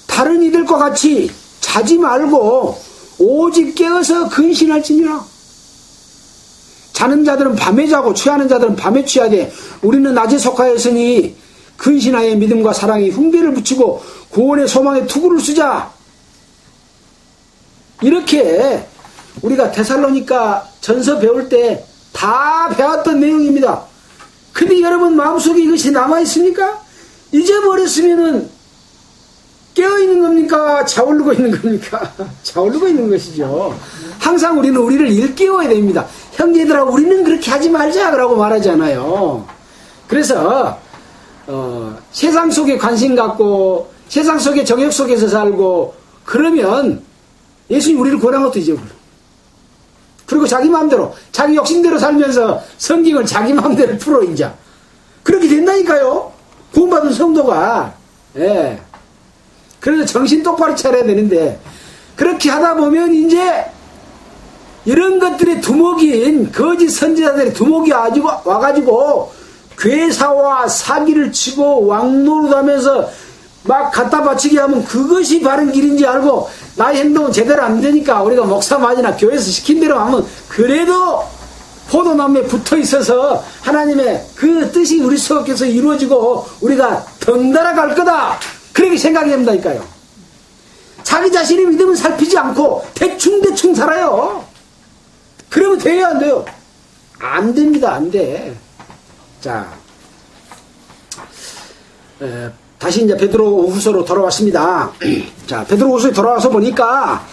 다른 이들과 같이 자지 말고 오직 깨어서 근신할지니라. 자는 자들은 밤에 자고 취하는 자들은 밤에 취하되 우리는 낮에 속하였으니 근신하여 믿음과 사랑에 흉배를 붙이고 구원의 소망에 투구를 쓰자. 이렇게 우리가 데살로니가 전서 배울 때 다 배웠던 내용입니다. 근데 여러분 마음속에 이것이 남아있습니까? 잊어버렸으면은 깨어있는 겁니까? 자오르고 있는 겁니까? 자오르고 있는 것이죠. 항상 우리는 우리를 일깨워야 됩니다. 형제들아, 우리는 그렇게 하지 말자라고 말하잖아요. 그래서 세상 속에 관심 갖고 세상 속에 정욕 속에서 살고 그러면 예수님 우리를 권한 것도 잊어버려. 그리고 자기 마음대로 자기 욕심대로 살면서 성경을 자기 마음대로 풀어 이제 그렇게 된다니까요. 구원받은 성도가. 예. 그래서 정신 똑바로 차려야 되는데 그렇게 하다 보면 이제 이런 것들의 두목인 거짓 선지자들의 두목이 와가지고 괴사와 사기를 치고 왕노릇하면서 막 갖다 바치게 하면 그것이 바른 길인지 알고 나의 행동은 제대로 안 되니까 우리가 목사 맞이나 교회에서 시킨 대로 하면 그래도 포도나무에 붙어 있어서 하나님의 그 뜻이 우리 속에서 이루어지고 우리가 덩달아 갈 거다 그렇게 생각해야 된다니까요. 자기 자신의 믿음은 살피지 않고 대충 살아요. 그러면 돼요 안 돼요? 안 됩니다. 안 돼. 자, 다시 이제 베드로후서로 돌아왔습니다. 자, 베드로후서에 돌아와서 보니까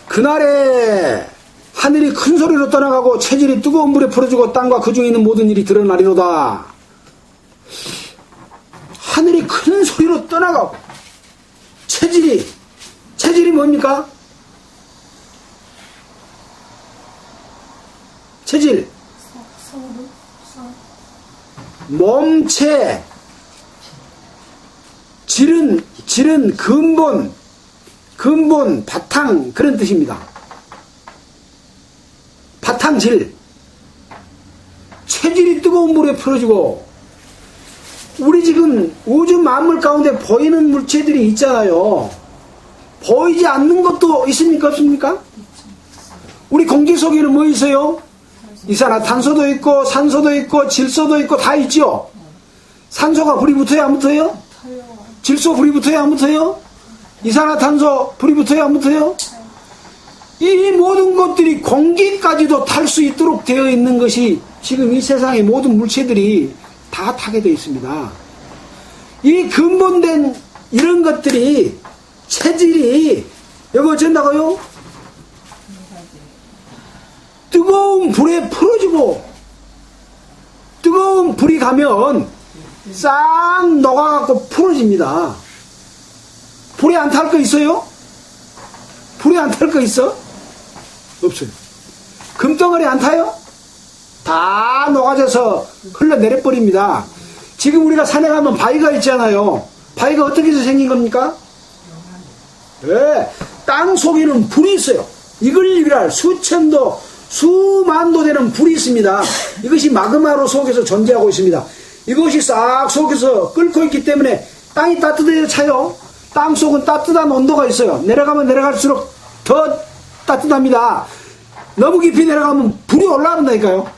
그날에 하늘이 큰 소리로 떠나가고 체질이 뜨거운 물에 풀어지고 땅과 그 중에 있는 모든 일이 드러나리로다. 하늘이 큰 소리로 떠나가고 체질이 뭡니까? 체질 몸체 질은 근본 바탕 그런 뜻입니다. 바탕질 체질이 뜨거운 물에 풀어지고 우리 지금 우주 만물 가운데 보이는 물체들이 있잖아요. 보이지 않는 것도 있습니까? 없습니까? 우리 공기 속에는 뭐 있어요? 이산화탄소도 있고 산소도 있고 질소도 있고 다 있죠. 산소가 불이 붙어야 안 붙어요? 질소 불이 붙어야 안 붙어요? 이산화탄소 불이 붙어야 안 붙어요? 이 모든 것들이 공기까지도 탈 수 있도록 되어 있는 것이 지금 이 세상의 모든 물체들이 다 타게 되어 있습니다. 이 근본된 이런 것들이 체질이 여기 어쩐다고요? 뜨거운 불에 풀어지고 뜨거운 불이 가면 싹 녹아갖고 풀어집니다. 불에 안 탈 거 있어요? 불에 안 탈 거 있어? 없어요. 금덩어리 안 타요? 다 녹아져서 흘러내려버립니다. 지금 우리가 산에 가면 바위가 있잖아요. 바위가 어떻게 해서 생긴 겁니까? 네, 땅 속에는 불이 있어요. 이글이글 수천도 수만도 되는 불이 있습니다. 이것이 마그마로 속에서 존재하고 있습니다. 이것이 싹 속에서 끓고 있기 때문에 땅이 따뜻해져 차요. 땅 속은 따뜻한 온도가 있어요. 내려가면 내려갈수록 더 따뜻합니다. 너무 깊이 내려가면 불이 올라간다니까요.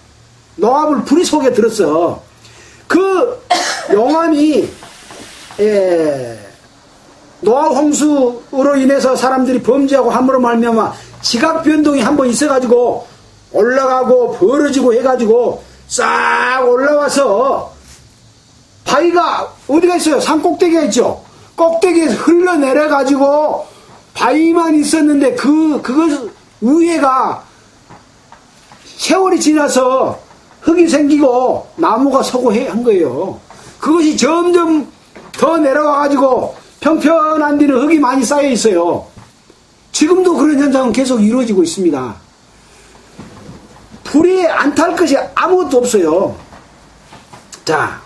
노화불 불이 속에 들었어. 그 용암이 노화홍수로 인해서 사람들이 범죄하고 함으로 말미암아 지각 변동이 한번 있어가지고 올라가고 벌어지고 해가지고 싹 올라와서 바위가 어디가 있어요? 산 꼭대기가 있죠. 꼭대기에서 흘러내려가지고 바위만 있었는데 그것 위에가 세월이 지나서 흙이 생기고 나무가 서고 한 거예요. 그것이 점점 더 내려와가지고 평평한 데는 흙이 많이 쌓여 있어요. 지금도 그런 현상은 계속 이루어지고 있습니다. 불이 안 탈 것이 아무것도 없어요. 자,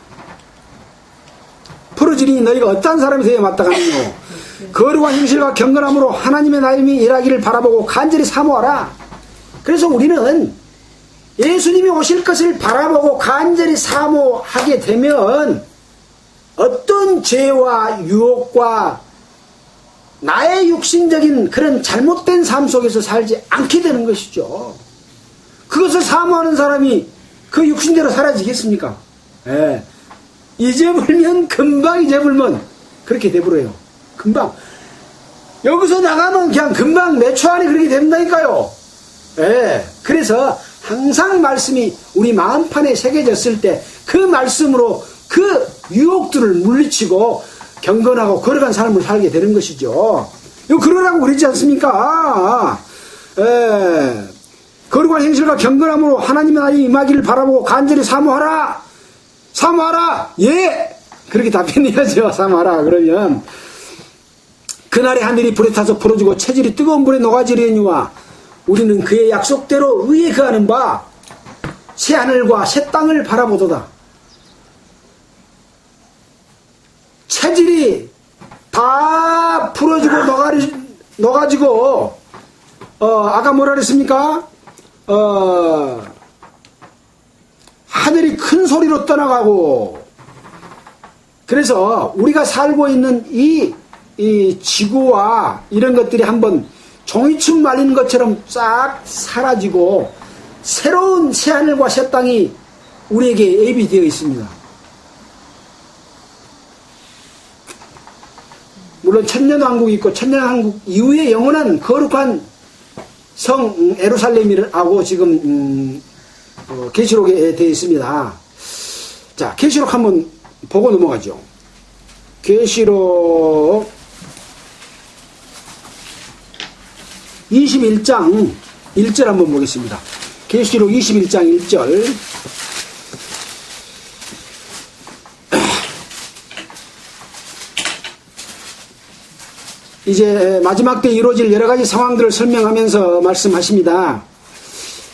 풀어지니 너희가 어떠한 사람이 되어 마땅하느뇨. 거룩한 행실과 경건함으로 하나님의 나임이 일하기를 바라보고 간절히 사모하라. 그래서 우리는 예수님이 오실 것을 바라보고 간절히 사모하게 되면 어떤 죄와 유혹과 나의 육신적인 그런 잘못된 삶 속에서 살지 않게 되는 것이죠. 그것을 사모하는 사람이 그 육신대로 사라지겠습니까? 예. 잊어버리면 금방 잊어버리면 그렇게 돼버려요. 금방. 여기서 나가면 그냥 금방 몇 초 안에 그렇게 된다니까요. 예. 그래서 항상 말씀이 우리 마음판에 새겨졌을 때 그 말씀으로 그 유혹들을 물리치고 경건하고 거룩한 삶을 살게 되는 것이죠. 이거 그러라고 그러지 않습니까? 예. 거룩한 행실과 경건함으로 하나님의 나라에 임하기를 바라보고 간절히 사모하라. 사모하라. 예. 그렇게 답변해야죠. 사모하라. 그러면 그날의 하늘이 불에 타서 풀어지고 체질이 뜨거운 불에 녹아지려니와 우리는 그의 약속대로 의에 거하는 바 새하늘과 새 땅을 바라보도다. 체질이 다 풀어지고 녹아지고 아까 뭐라 그랬습니까? 하늘이 큰 소리로 떠나가고 그래서 우리가 살고 있는 이 지구와 이런 것들이 한번 종이춤 말리는 것처럼 싹 사라지고 새로운 새하늘과 새 땅이 우리에게 예비되어 있습니다. 물론 천년왕국이 있고 천년왕국 이후에 영원한 거룩한 성 예루살렘이라고 지금 계시록에 되어 있습니다. 자, 계시록 한번 보고 넘어가죠. 계시록 21장 1절 한번 보겠습니다. 계시록 21장 1절. 이제 마지막 때 이루어질 여러 가지 상황들을 설명하면서 말씀하십니다.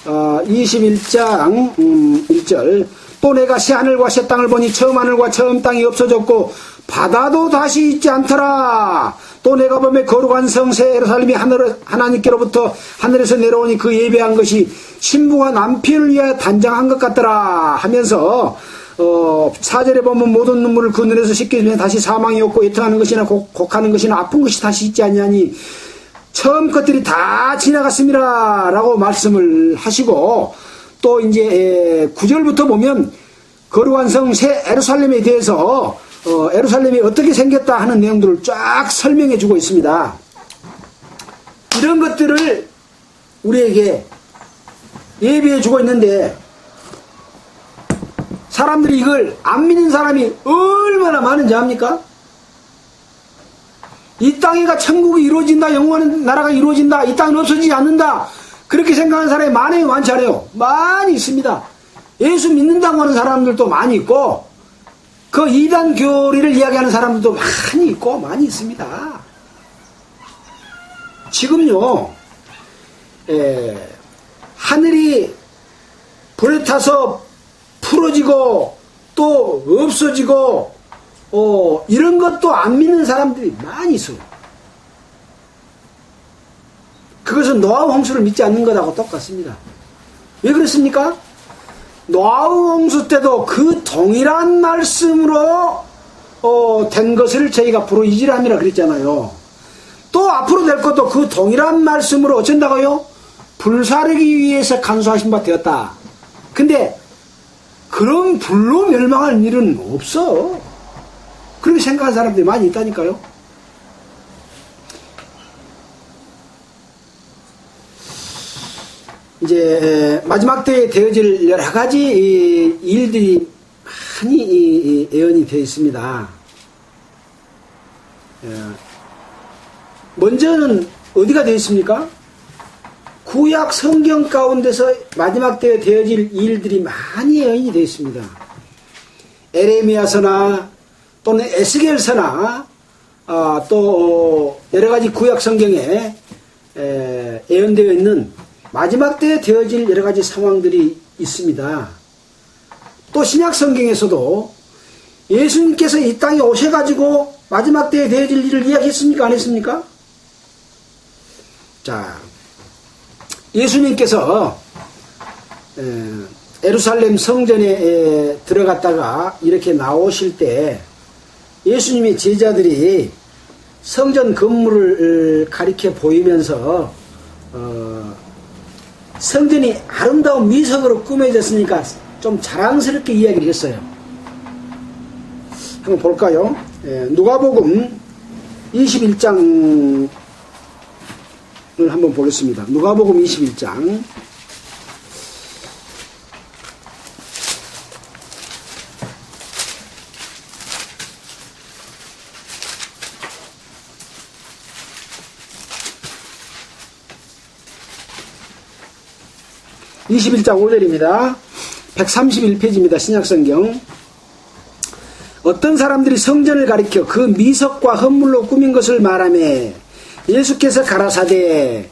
21장 1절. 또 내가 새 하늘과 새 땅을 보니 처음 하늘과 처음 땅이 없어졌고 바다도 다시 있지 않더라. 또 내가 보매 거룩한 성 새 예루살렘이 하나님께로부터 하늘에서 내려오니 그 예배한 것이 신부가 남편을 위하여 단장한 것 같더라 하면서 4절에 보면 모든 눈물을 그 눈에서 씻기면 다시 사망이 없고 애통하는 것이나 곡하는 것이나 아픈 것이 다시 있지 아니하니 처음 것들이 다 지나갔습니다 라고 말씀을 하시고 또 이제 9절부터 보면 거룩한 성 새 예루살렘에 대해서 예루살렘이 어떻게 생겼다 하는 내용들을 쫙 설명해 주고 있습니다. 이런 것들을 우리에게 예비해 주고 있는데 사람들이 이걸 안 믿는 사람이 얼마나 많은지 압니까? 이 땅에가 천국이 이루어진다, 영원한 나라가 이루어진다, 이 땅은 없어지지 않는다, 그렇게 생각하는 사람이 많지 않아요? 많이 있습니다. 예수 믿는다고 하는 사람들도 많이 있고 그 이단 교리를 이야기하는 사람들도 많이 있고 많이 있습니다. 지금요 하늘이 불에 타서 풀어지고 또 없어지고 이런 것도 안 믿는 사람들이 많이 있어요. 그것은 노아와 홍수를 믿지 않는 것하고 똑같습니다. 왜 그렇습니까? 노아와 홍수 때도 그 동일한 말씀으로 된 것을 저희가 불의지람이라 그랬잖아요. 또 앞으로 될 것도 그 동일한 말씀으로 어쩐다고요? 불사르기 위해서 간수하신 바 되었다. 근데 그런 불로 멸망할 일은 없어. 그렇게 생각하는 사람들이 많이 있다니까요. 이제 마지막 때에 되어질 여러 가지 일들이 많이 예언이 되어 있습니다. 먼저는 어디가 되어 있습니까? 구약 성경 가운데서 마지막 때에 되어질 일들이 많이 예언이 되어 있습니다. 에레미야서나 또는 에스겔서나 또 여러 가지 구약 성경에 예언되어 있는 마지막 때에 되어질 여러 가지 상황들이 있습니다. 또 신약 성경에서도 예수님께서 이 땅에 오셔가지고 마지막 때에 되어질 일을 이야기했습니까? 안 했습니까? 자, 예수님께서 예루살렘 성전에 들어갔다가 이렇게 나오실 때 예수님의 제자들이 성전 건물을 가리켜 보이면서 성전이 아름다운 미석으로 꾸며졌으니까 좀 자랑스럽게 이야기를 했어요. 한번 볼까요? 누가복음 21장을 한번 보겠습니다. 누가복음 21장 21장 5절입니다. 131페이지입니다. 신약성경. 어떤 사람들이 성전을 가리켜 그 미석과 헌물로 꾸민 것을 말하며 예수께서 가라사대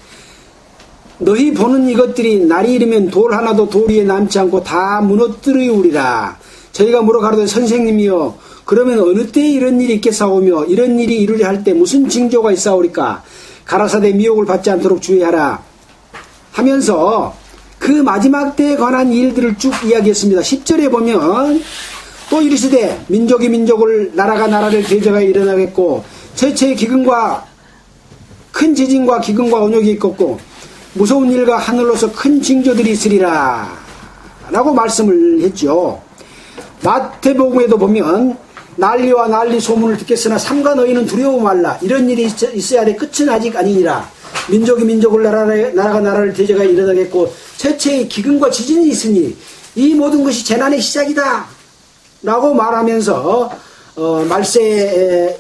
너희 보는 이것들이 날이 이르면 돌 하나도 돌 위에 남지 않고 다 무너뜨리우리라. 저희가 물어 가로되 선생님이여 그러면 어느 때에 이런 일이 있겠사오며 이런 일이 이루려 할 때 무슨 징조가 있사오리까. 가라사대 미혹을 받지 않도록 주의하라 하면서 그 마지막 때에 관한 일들을 쭉 이야기했습니다. 10절에 보면 또 이르시되 민족이 민족을 나라가 나라를 대적하여 일어나겠고 최초의 기근과 큰 지진과 기근과 온역이 있겠고 무서운 일과 하늘로서 큰 징조들이 있으리라 라고 말씀을 했죠. 마태복음에도 보면 난리와 난리 소문을 듣겠으나 삼가 너희는 두려워 말라. 이런 일이 있어야 돼. 끝은 아직 아니니라. 민족이 민족을 나라가 나라를 대적하여 일어나겠고 최초의 기근과 지진이 있으니 이 모든 것이 재난의 시작이다 라고 말하면서 말세에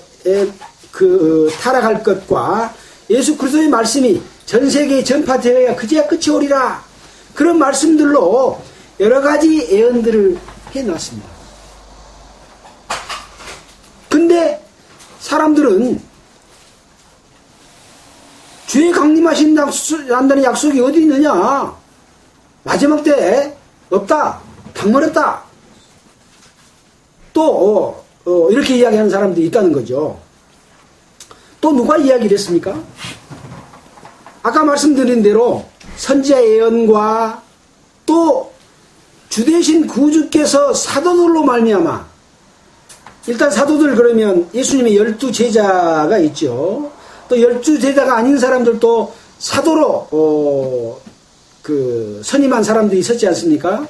타락할 것과 예수 그리스도의 말씀이 전 세계에 전파되어야 그제야 끝이 오리라 그런 말씀들로 여러 가지 예언들을 해놨습니다. 근데 사람들은 주의 강림하신다는 약속이 어디 있느냐? 마지막 때에 없다. 당번했다. 또 이렇게 이야기하는 사람들이 있다는 거죠. 또 누가 이야기를 했습니까? 아까 말씀드린 대로 선지자 예언과 또 주대신 구주께서 사도들로 말미암아 일단 사도들 그러면 예수님의 12제자가 있죠. 또 12제자가 아닌 사람들도 사도로 그 선임한 사람도 있었지 않습니까?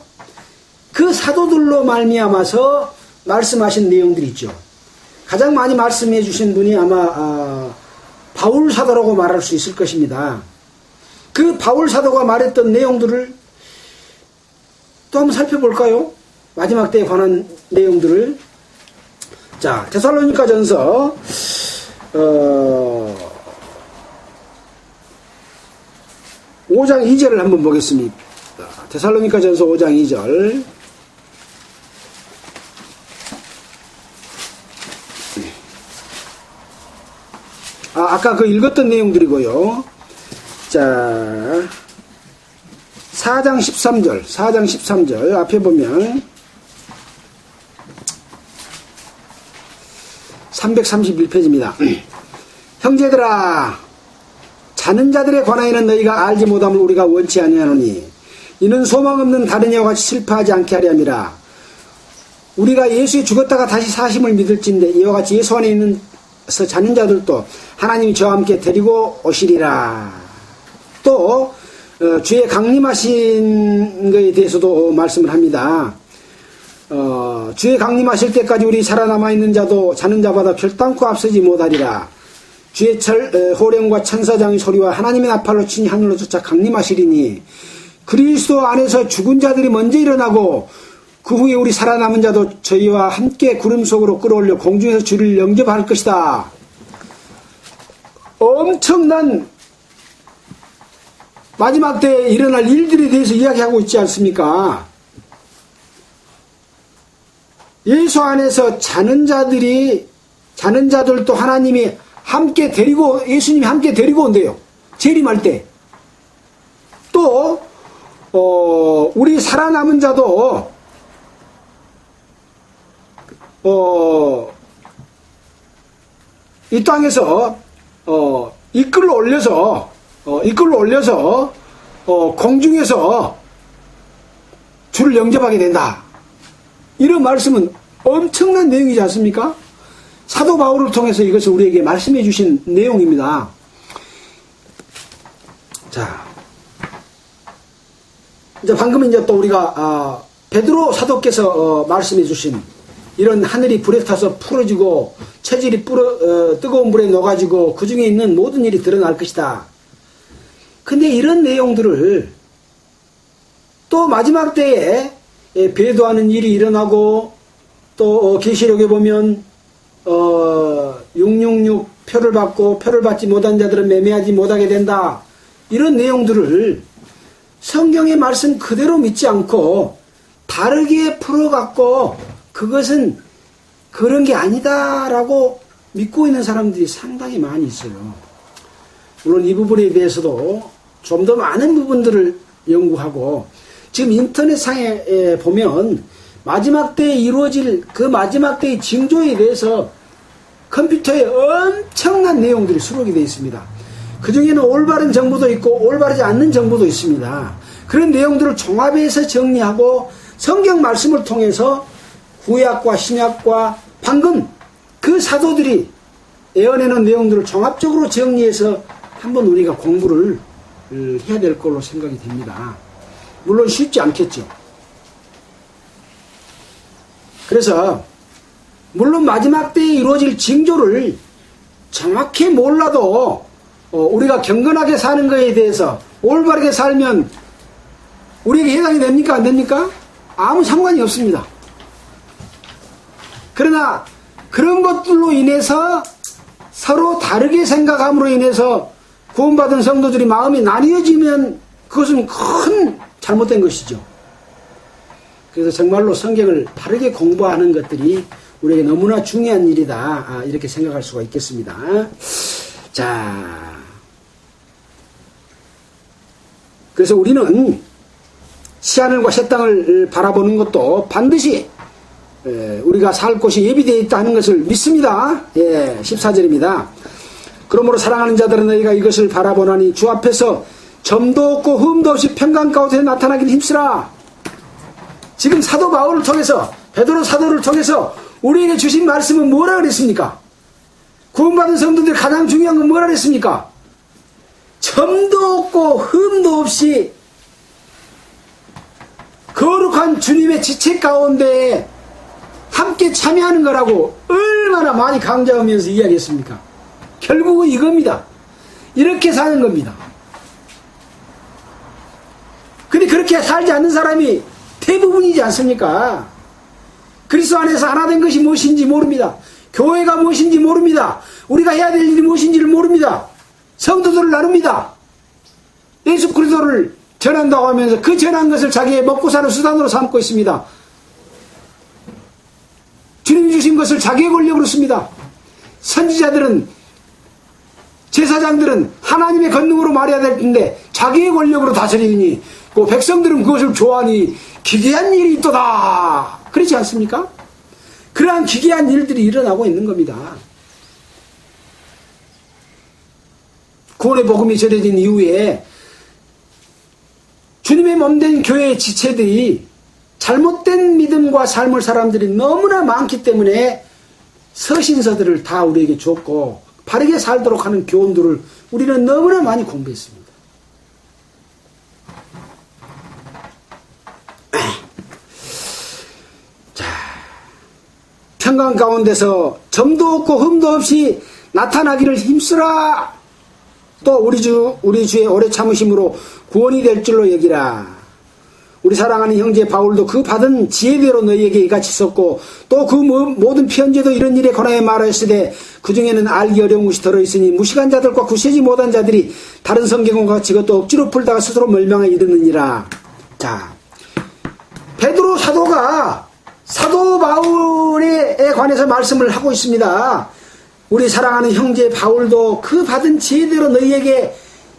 그 사도들로 말미암아서 말씀하신 내용들이 있죠. 가장 많이 말씀해 주신 분이 아마 바울 사도라고 말할 수 있을 것입니다. 그 바울 사도가 말했던 내용들을 또 한번 살펴볼까요? 마지막 때에 관한 내용들을. 자, 데살로니가 전서 5장 2절을 한번 보겠습니다. 데살로니가 전서 5장 2절. 아까 그 읽었던 내용들이고요. 자, 4장 13절 앞에 보면 331페이지입니다. 형제들아, 자는 자들에 관하여는 너희가 알지 못함을 우리가 원치 아니하노니 이는 소망 없는 다른 이와 같이 슬퍼하지 않게 하려 함이라. 우리가 예수의 죽었다가 다시 사심을 믿을진데 이와 같이 예수 안에 있는 자는 자들도 하나님이 저와 함께 데리고 오시리라. 또 주의 강림하신 것에 대해서도 말씀을 합니다. 주의 강림하실 때까지 우리 살아남아 있는 자도 자는 자보다 결단코 앞서지 못하리라. 주의 호령과 천사장의 소리와 하나님의 나팔로 친히 하늘로 쫓아 강림하시리니 그리스도 안에서 죽은 자들이 먼저 일어나고 그 후에 우리 살아남은 자도 저희와 함께 구름 속으로 끌어올려 공중에서 주를 영접할 것이다. 엄청난 마지막 때에 일어날 일들에 대해서 이야기하고 있지 않습니까? 예수 안에서 자는 자들도 하나님이 함께 데리고, 예수님이 함께 데리고 온대요. 재림할 때. 또 우리 살아남은 자도 이 땅에서 이끌로 올려서 공중에서 주를 영접하게 된다. 이런 말씀은 엄청난 내용이지 않습니까? 사도 바울을 통해서 이것을 우리에게 말씀해 주신 내용입니다. 자, 이제 방금 이제 또 우리가 베드로 사도께서 말씀해 주신 이런 하늘이 불에 타서 풀어지고 체질이 뜨거운 불에 녹아지고 그 중에 있는 모든 일이 드러날 것이다. 근데 이런 내용들을 또 마지막 때에 배도하는 일이 일어나고 또 계시록에 보면 666 표를 받고 표를 받지 못한 자들은 매매하지 못하게 된다. 이런 내용들을 성경의 말씀 그대로 믿지 않고 다르게 풀어갖고 그것은 그런 게 아니다라고 믿고 있는 사람들이 상당히 많이 있어요. 물론 이 부분에 대해서도 좀 더 많은 부분들을 연구하고 지금 인터넷상에 보면 마지막 때에 이루어질 그 마지막 때의 징조에 대해서 컴퓨터에 엄청난 내용들이 수록이 되어 있습니다. 그 중에는 올바른 정보도 있고 올바르지 않는 정보도 있습니다. 그런 내용들을 종합해서 정리하고 성경 말씀을 통해서 구약과 신약과 방금 그 사도들이 예언해놓은 내용들을 종합적으로 정리해서 한번 우리가 공부를 해야 될 걸로 생각이 됩니다. 물론 쉽지 않겠죠. 그래서 물론 마지막 때에 이루어질 징조를 정확히 몰라도 우리가 경건하게 사는 것에 대해서 올바르게 살면 우리에게 해당이 됩니까? 안 됩니까? 아무 상관이 없습니다. 그러나 그런 것들로 인해서 서로 다르게 생각함으로 인해서 구원받은 성도들이 마음이 나뉘어지면 그것은 큰 잘못된 것이죠. 그래서 정말로 성경을 바르게 공부하는 것들이 우리에게 너무나 중요한 일이다. 이렇게 생각할 수가 있겠습니다. 자, 그래서 우리는 새하늘과 새 땅을 바라보는 것도 반드시 우리가 살 곳이 예비되어 있다는 것을 믿습니다. 14절입니다. 그러므로 사랑하는 자들은 너희가 이것을 바라보나니 주 앞에서 점도 없고 흠도 없이 평강 가운데 나타나기를 힘쓰라. 지금 사도 바울을 통해서 베드로 사도를 통해서 우리에게 주신 말씀은 뭐라 그랬습니까? 구원받은 성도들이 가장 중요한 건 뭐라 그랬습니까? 점도 없고 흠도 없이 거룩한 주님의 지체 가운데 함께 참여하는 거라고 얼마나 많이 강조하면서 이야기했습니까? 결국은 이겁니다. 이렇게 사는 겁니다. 근데 그렇게 살지 않는 사람이 대부분이지 않습니까? 그리스도 안에서 하나 된 것이 무엇인지 모릅니다. 교회가 무엇인지 모릅니다. 우리가 해야 될 일이 무엇인지를 모릅니다. 성도들을 나눕니다. 예수 그리스도를 전한다고 하면서 그 전한 것을 자기의 먹고 사는 수단으로 삼고 있습니다. 주님이 주신 것을 자기의 권력으로 씁니다. 선지자들은, 제사장들은 하나님의 권능으로 말해야 될 텐데 자기의 권력으로 다스리니 그 백성들은 그것을 좋아하니 기괴한 일이 있도다. 그렇지 않습니까? 그러한 기괴한 일들이 일어나고 있는 겁니다. 구원의 복음이 전해진 이후에 주님의 몸된 교회의 지체들이 잘못된 믿음과 삶을 사람들이 너무나 많기 때문에 서신서들을 다 우리에게 줬고 바르게 살도록 하는 교훈들을 우리는 너무나 많이 공부했습니다. 자, 평강 가운데서 점도 없고 흠도 없이 나타나기를 힘쓰라. 또 우리 주의 오래 참으심으로 구원이 될 줄로 여기라. 우리 사랑하는 형제 바울도 그 받은 지혜대로 너희에게 이같이 썼고 또 그 모든 편지도 이런 일에 관하여 말하였으되 그 중에는 알기 어려운 것이 들어있으니 무식한 자들과 굳세지 못한 자들이 다른 성경과 같이 그것도 억지로 풀다가 스스로 멸망에 이르느니라. 자, 베드로 사도가 사도 바울에 관해서 말씀을 하고 있습니다. 우리 사랑하는 형제 바울도 그 받은 지혜대로 너희에게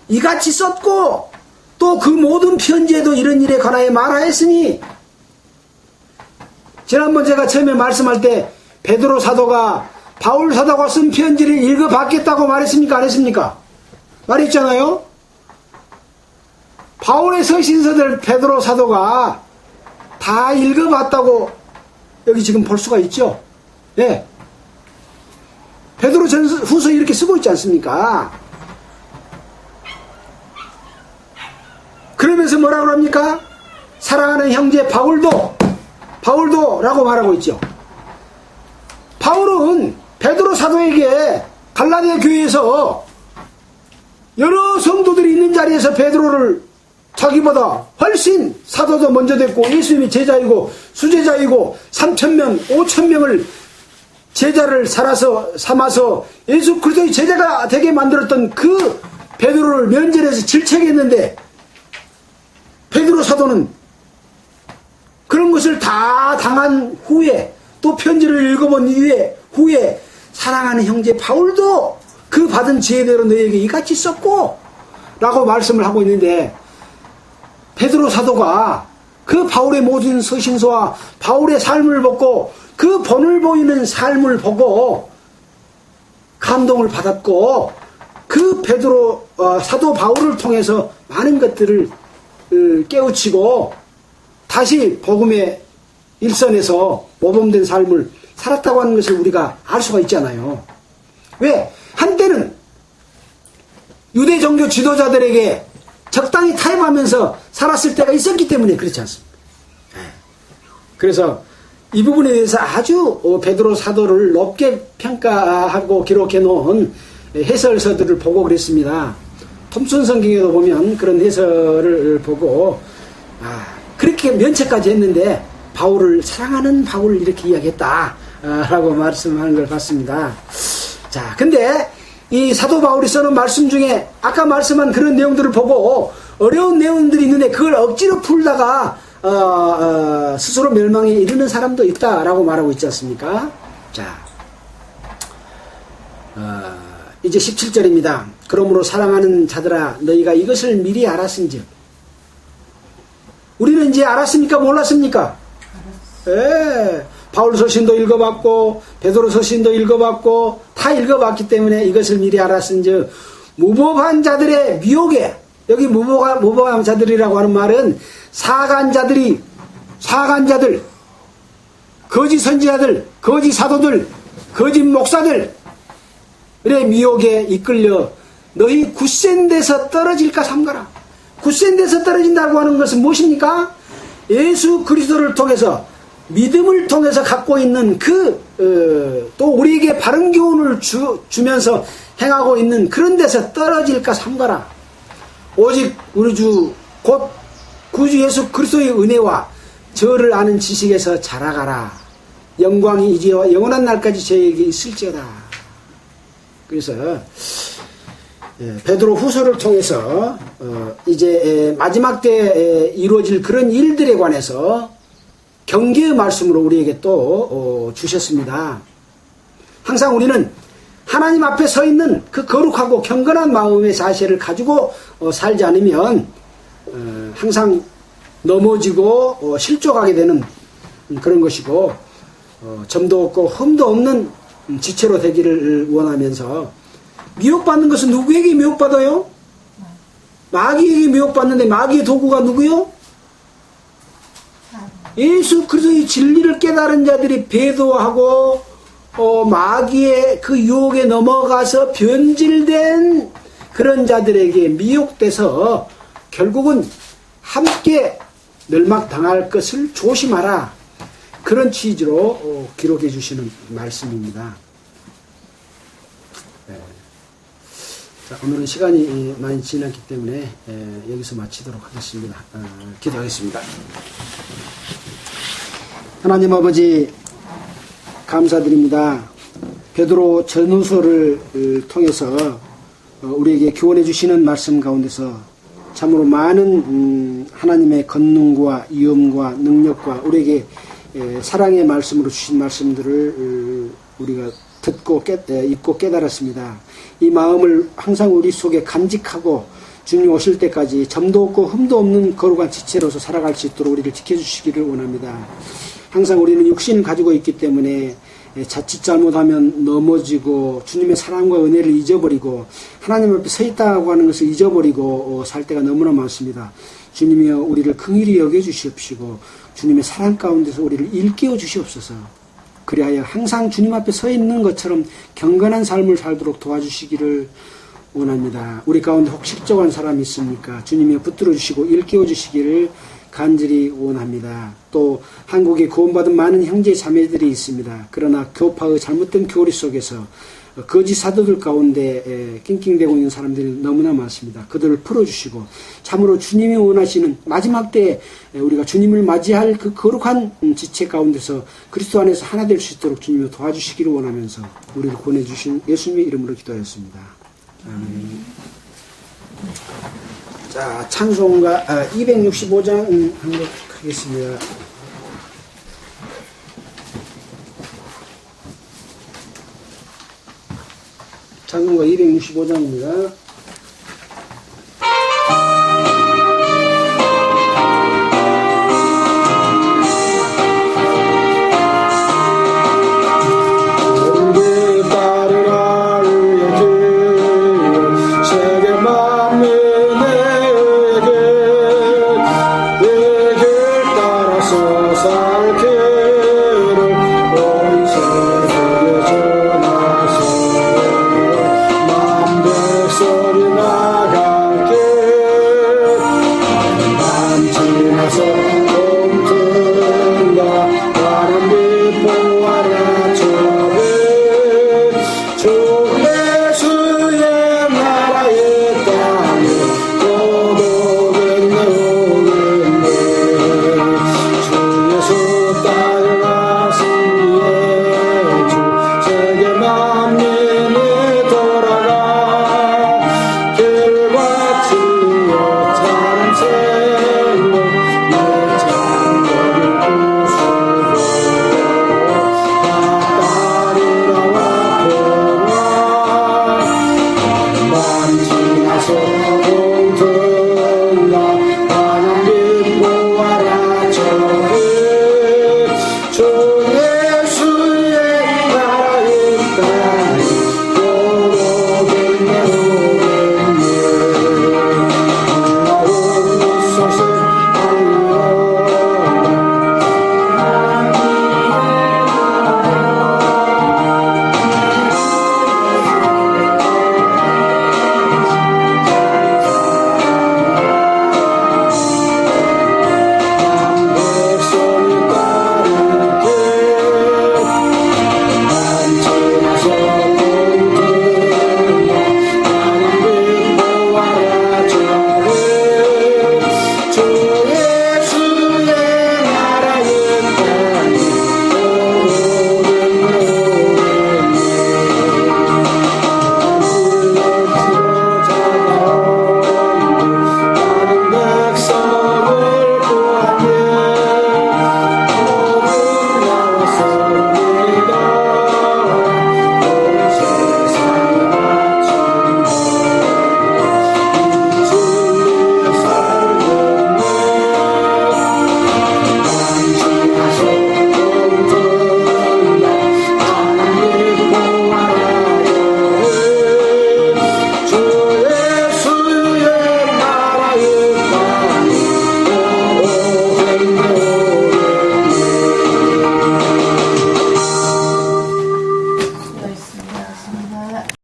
이같이 썼고 또 그 모든 편지에도 이런 일에 관하여 말하였으니, 지난번 제가 처음에 말씀할 때 베드로 사도가 바울 사도가 쓴 편지를 읽어봤겠다고 말했습니까? 안 했습니까? 말했잖아요. 바울의 서신서들 베드로 사도가 다 읽어봤다고 여기 지금 볼 수가 있죠. 네. 베드로 후서 이렇게 쓰고 있지 않습니까? 그러면서 뭐라고 합니까? 사랑하는 형제 바울도 라고 말하고 있죠. 바울은 베드로 사도에게 갈라디아 교회에서 여러 성도들이 있는 자리에서 베드로를 자기보다 훨씬 사도도 먼저 됐고 예수님이 제자이고 수제자이고 3,000명 5,000명을 제자를 삼아서 예수 그리스도의 제자가 되게 만들었던 그 베드로를 면전에서 질책했는데 베드로 사도는 그런 것을 다 당한 후에 또 편지를 읽어본 후에 사랑하는 형제 바울도 그 받은 지혜대로 너희에게 이같이 썼고 라고 말씀을 하고 있는데, 베드로 사도가 그 바울의 모든 서신서와 바울의 삶을 보고 그 본을 보이는 삶을 보고 감동을 받았고 그 베드로 사도 바울을 통해서 많은 것들을 깨우치고 다시 복음의 일선에서 모범된 삶을 살았다고 하는 것을 우리가 알 수가 있잖아요. 왜? 한때는 유대 종교 지도자들에게 적당히 타협하면서 살았을 때가 있었기 때문에 그렇지 않습니까? 그래서 이 부분에 대해서 아주 베드로 사도를 높게 평가하고 기록해 놓은 해설서들을 보고 그랬습니다. 톰슨 성경에도 보면 그런 해설을 보고 그렇게 면책까지 했는데 바울을 사랑하는 바울을 이렇게 이야기했다 라고 말씀하는 걸 봤습니다. 자, 근데 이 사도 바울이 써놓은 말씀 중에 아까 말씀한 그런 내용들을 보고 어려운 내용들이 있는데 그걸 억지로 풀다가 스스로 멸망에 이르는 사람도 있다라고 말하고 있지 않습니까? 자, 이제 17절입니다. 그러므로 사랑하는 자들아 너희가 이것을 미리 알았은즉. 우리는 이제 알았습니까? 몰랐습니까? 예. 바울 서신도 읽어봤고 베드로 서신도 읽어봤고 다 읽어봤기 때문에 이것을 미리 알았은즉 무법한 자들의 미혹에, 여기 무법한 자들이라고 하는 말은 사간자들, 거짓 선지자들, 거짓 사도들, 거짓 목사들의 미혹에 이끌려 너희 굳센 데서 떨어질까 삼가라. 굳센 데서 떨어진다고 하는 것은 무엇입니까? 예수 그리스도를 통해서 믿음을 통해서 갖고 있는 또 우리에게 바른 교훈을 주면서 행하고 있는 그런 데서 떨어질까 삼가라. 오직 우리 주 곧 구주 예수 그리스도의 은혜와 저를 아는 지식에서 자라가라. 영광이 이제와 영원한 날까지 저에게 있을지어다. 그래서 베드로 후서를 통해서 이제 마지막 때에 이루어질 그런 일들에 관해서 경계의 말씀으로 우리에게 또 주셨습니다. 항상 우리는 하나님 앞에 서 있는 그 거룩하고 경건한 마음의 자세를 가지고 살지 않으면 항상 넘어지고 실족하게 되는 그런 것이고 점도 없고 흠도 없는 지체로 되기를 원하면서 미혹받는 것은 누구에게 미혹받아요? 마귀에게 미혹받는데 마귀의 도구가 누구요? 예수 그리스도의 진리를 깨달은 자들이 배도하고 마귀의 그 유혹에 넘어가서 변질된 그런 자들에게 미혹돼서 결국은 함께 멸망당할 것을 조심하라. 그런 취지로 기록해 주시는 말씀입니다. 자, 오늘은 시간이 많이 지났기 때문에 여기서 마치도록 하겠습니다. 기도하겠습니다. 하나님 아버지 감사드립니다. 베드로 전후서를 통해서 우리에게 교훈해 주시는 말씀 가운데서 참으로 많은 하나님의 권능과 위엄과 능력과 우리에게 사랑의 말씀으로 주신 말씀들을 우리가 듣고 읽고 깨달았습니다. 이 마음을 항상 우리 속에 간직하고 주님 오실 때까지 점도 없고 흠도 없는 거룩한 지체로서 살아갈 수 있도록 우리를 지켜주시기를 원합니다. 항상 우리는 육신을 가지고 있기 때문에 자칫 잘못하면 넘어지고 주님의 사랑과 은혜를 잊어버리고 하나님 앞에 서 있다고 하는 것을 잊어버리고 살 때가 너무나 많습니다. 주님이여 우리를 긍휼히 여겨주시옵시고 주님의 사랑 가운데서 우리를 일깨워 주시옵소서. 그리하여 항상 주님 앞에 서 있는 것처럼 경건한 삶을 살도록 도와주시기를 원합니다. 우리 가운데 혹 실족한 사람이 있습니까? 주님이여 붙들어 주시고 일깨워 주시기를 간절히 원합니다. 또 한국에 구원받은 많은 형제 자매들이 있습니다. 그러나 교파의 잘못된 교리 속에서 거짓 사도들 가운데 낑낑대고 있는 사람들이 너무나 많습니다. 그들을 풀어주시고 참으로 주님이 원하시는 마지막 때 우리가 주님을 맞이할 그 거룩한 지체 가운데서 그리스도 안에서 하나 될 수 있도록 주님이 도와주시기를 원하면서 우리를 보내주신 예수님의 이름으로 기도하였습니다. 아멘. 자, 찬송가 265장 하겠습니다. 찬송가 265장입니다. 소리 나갈게 남지나서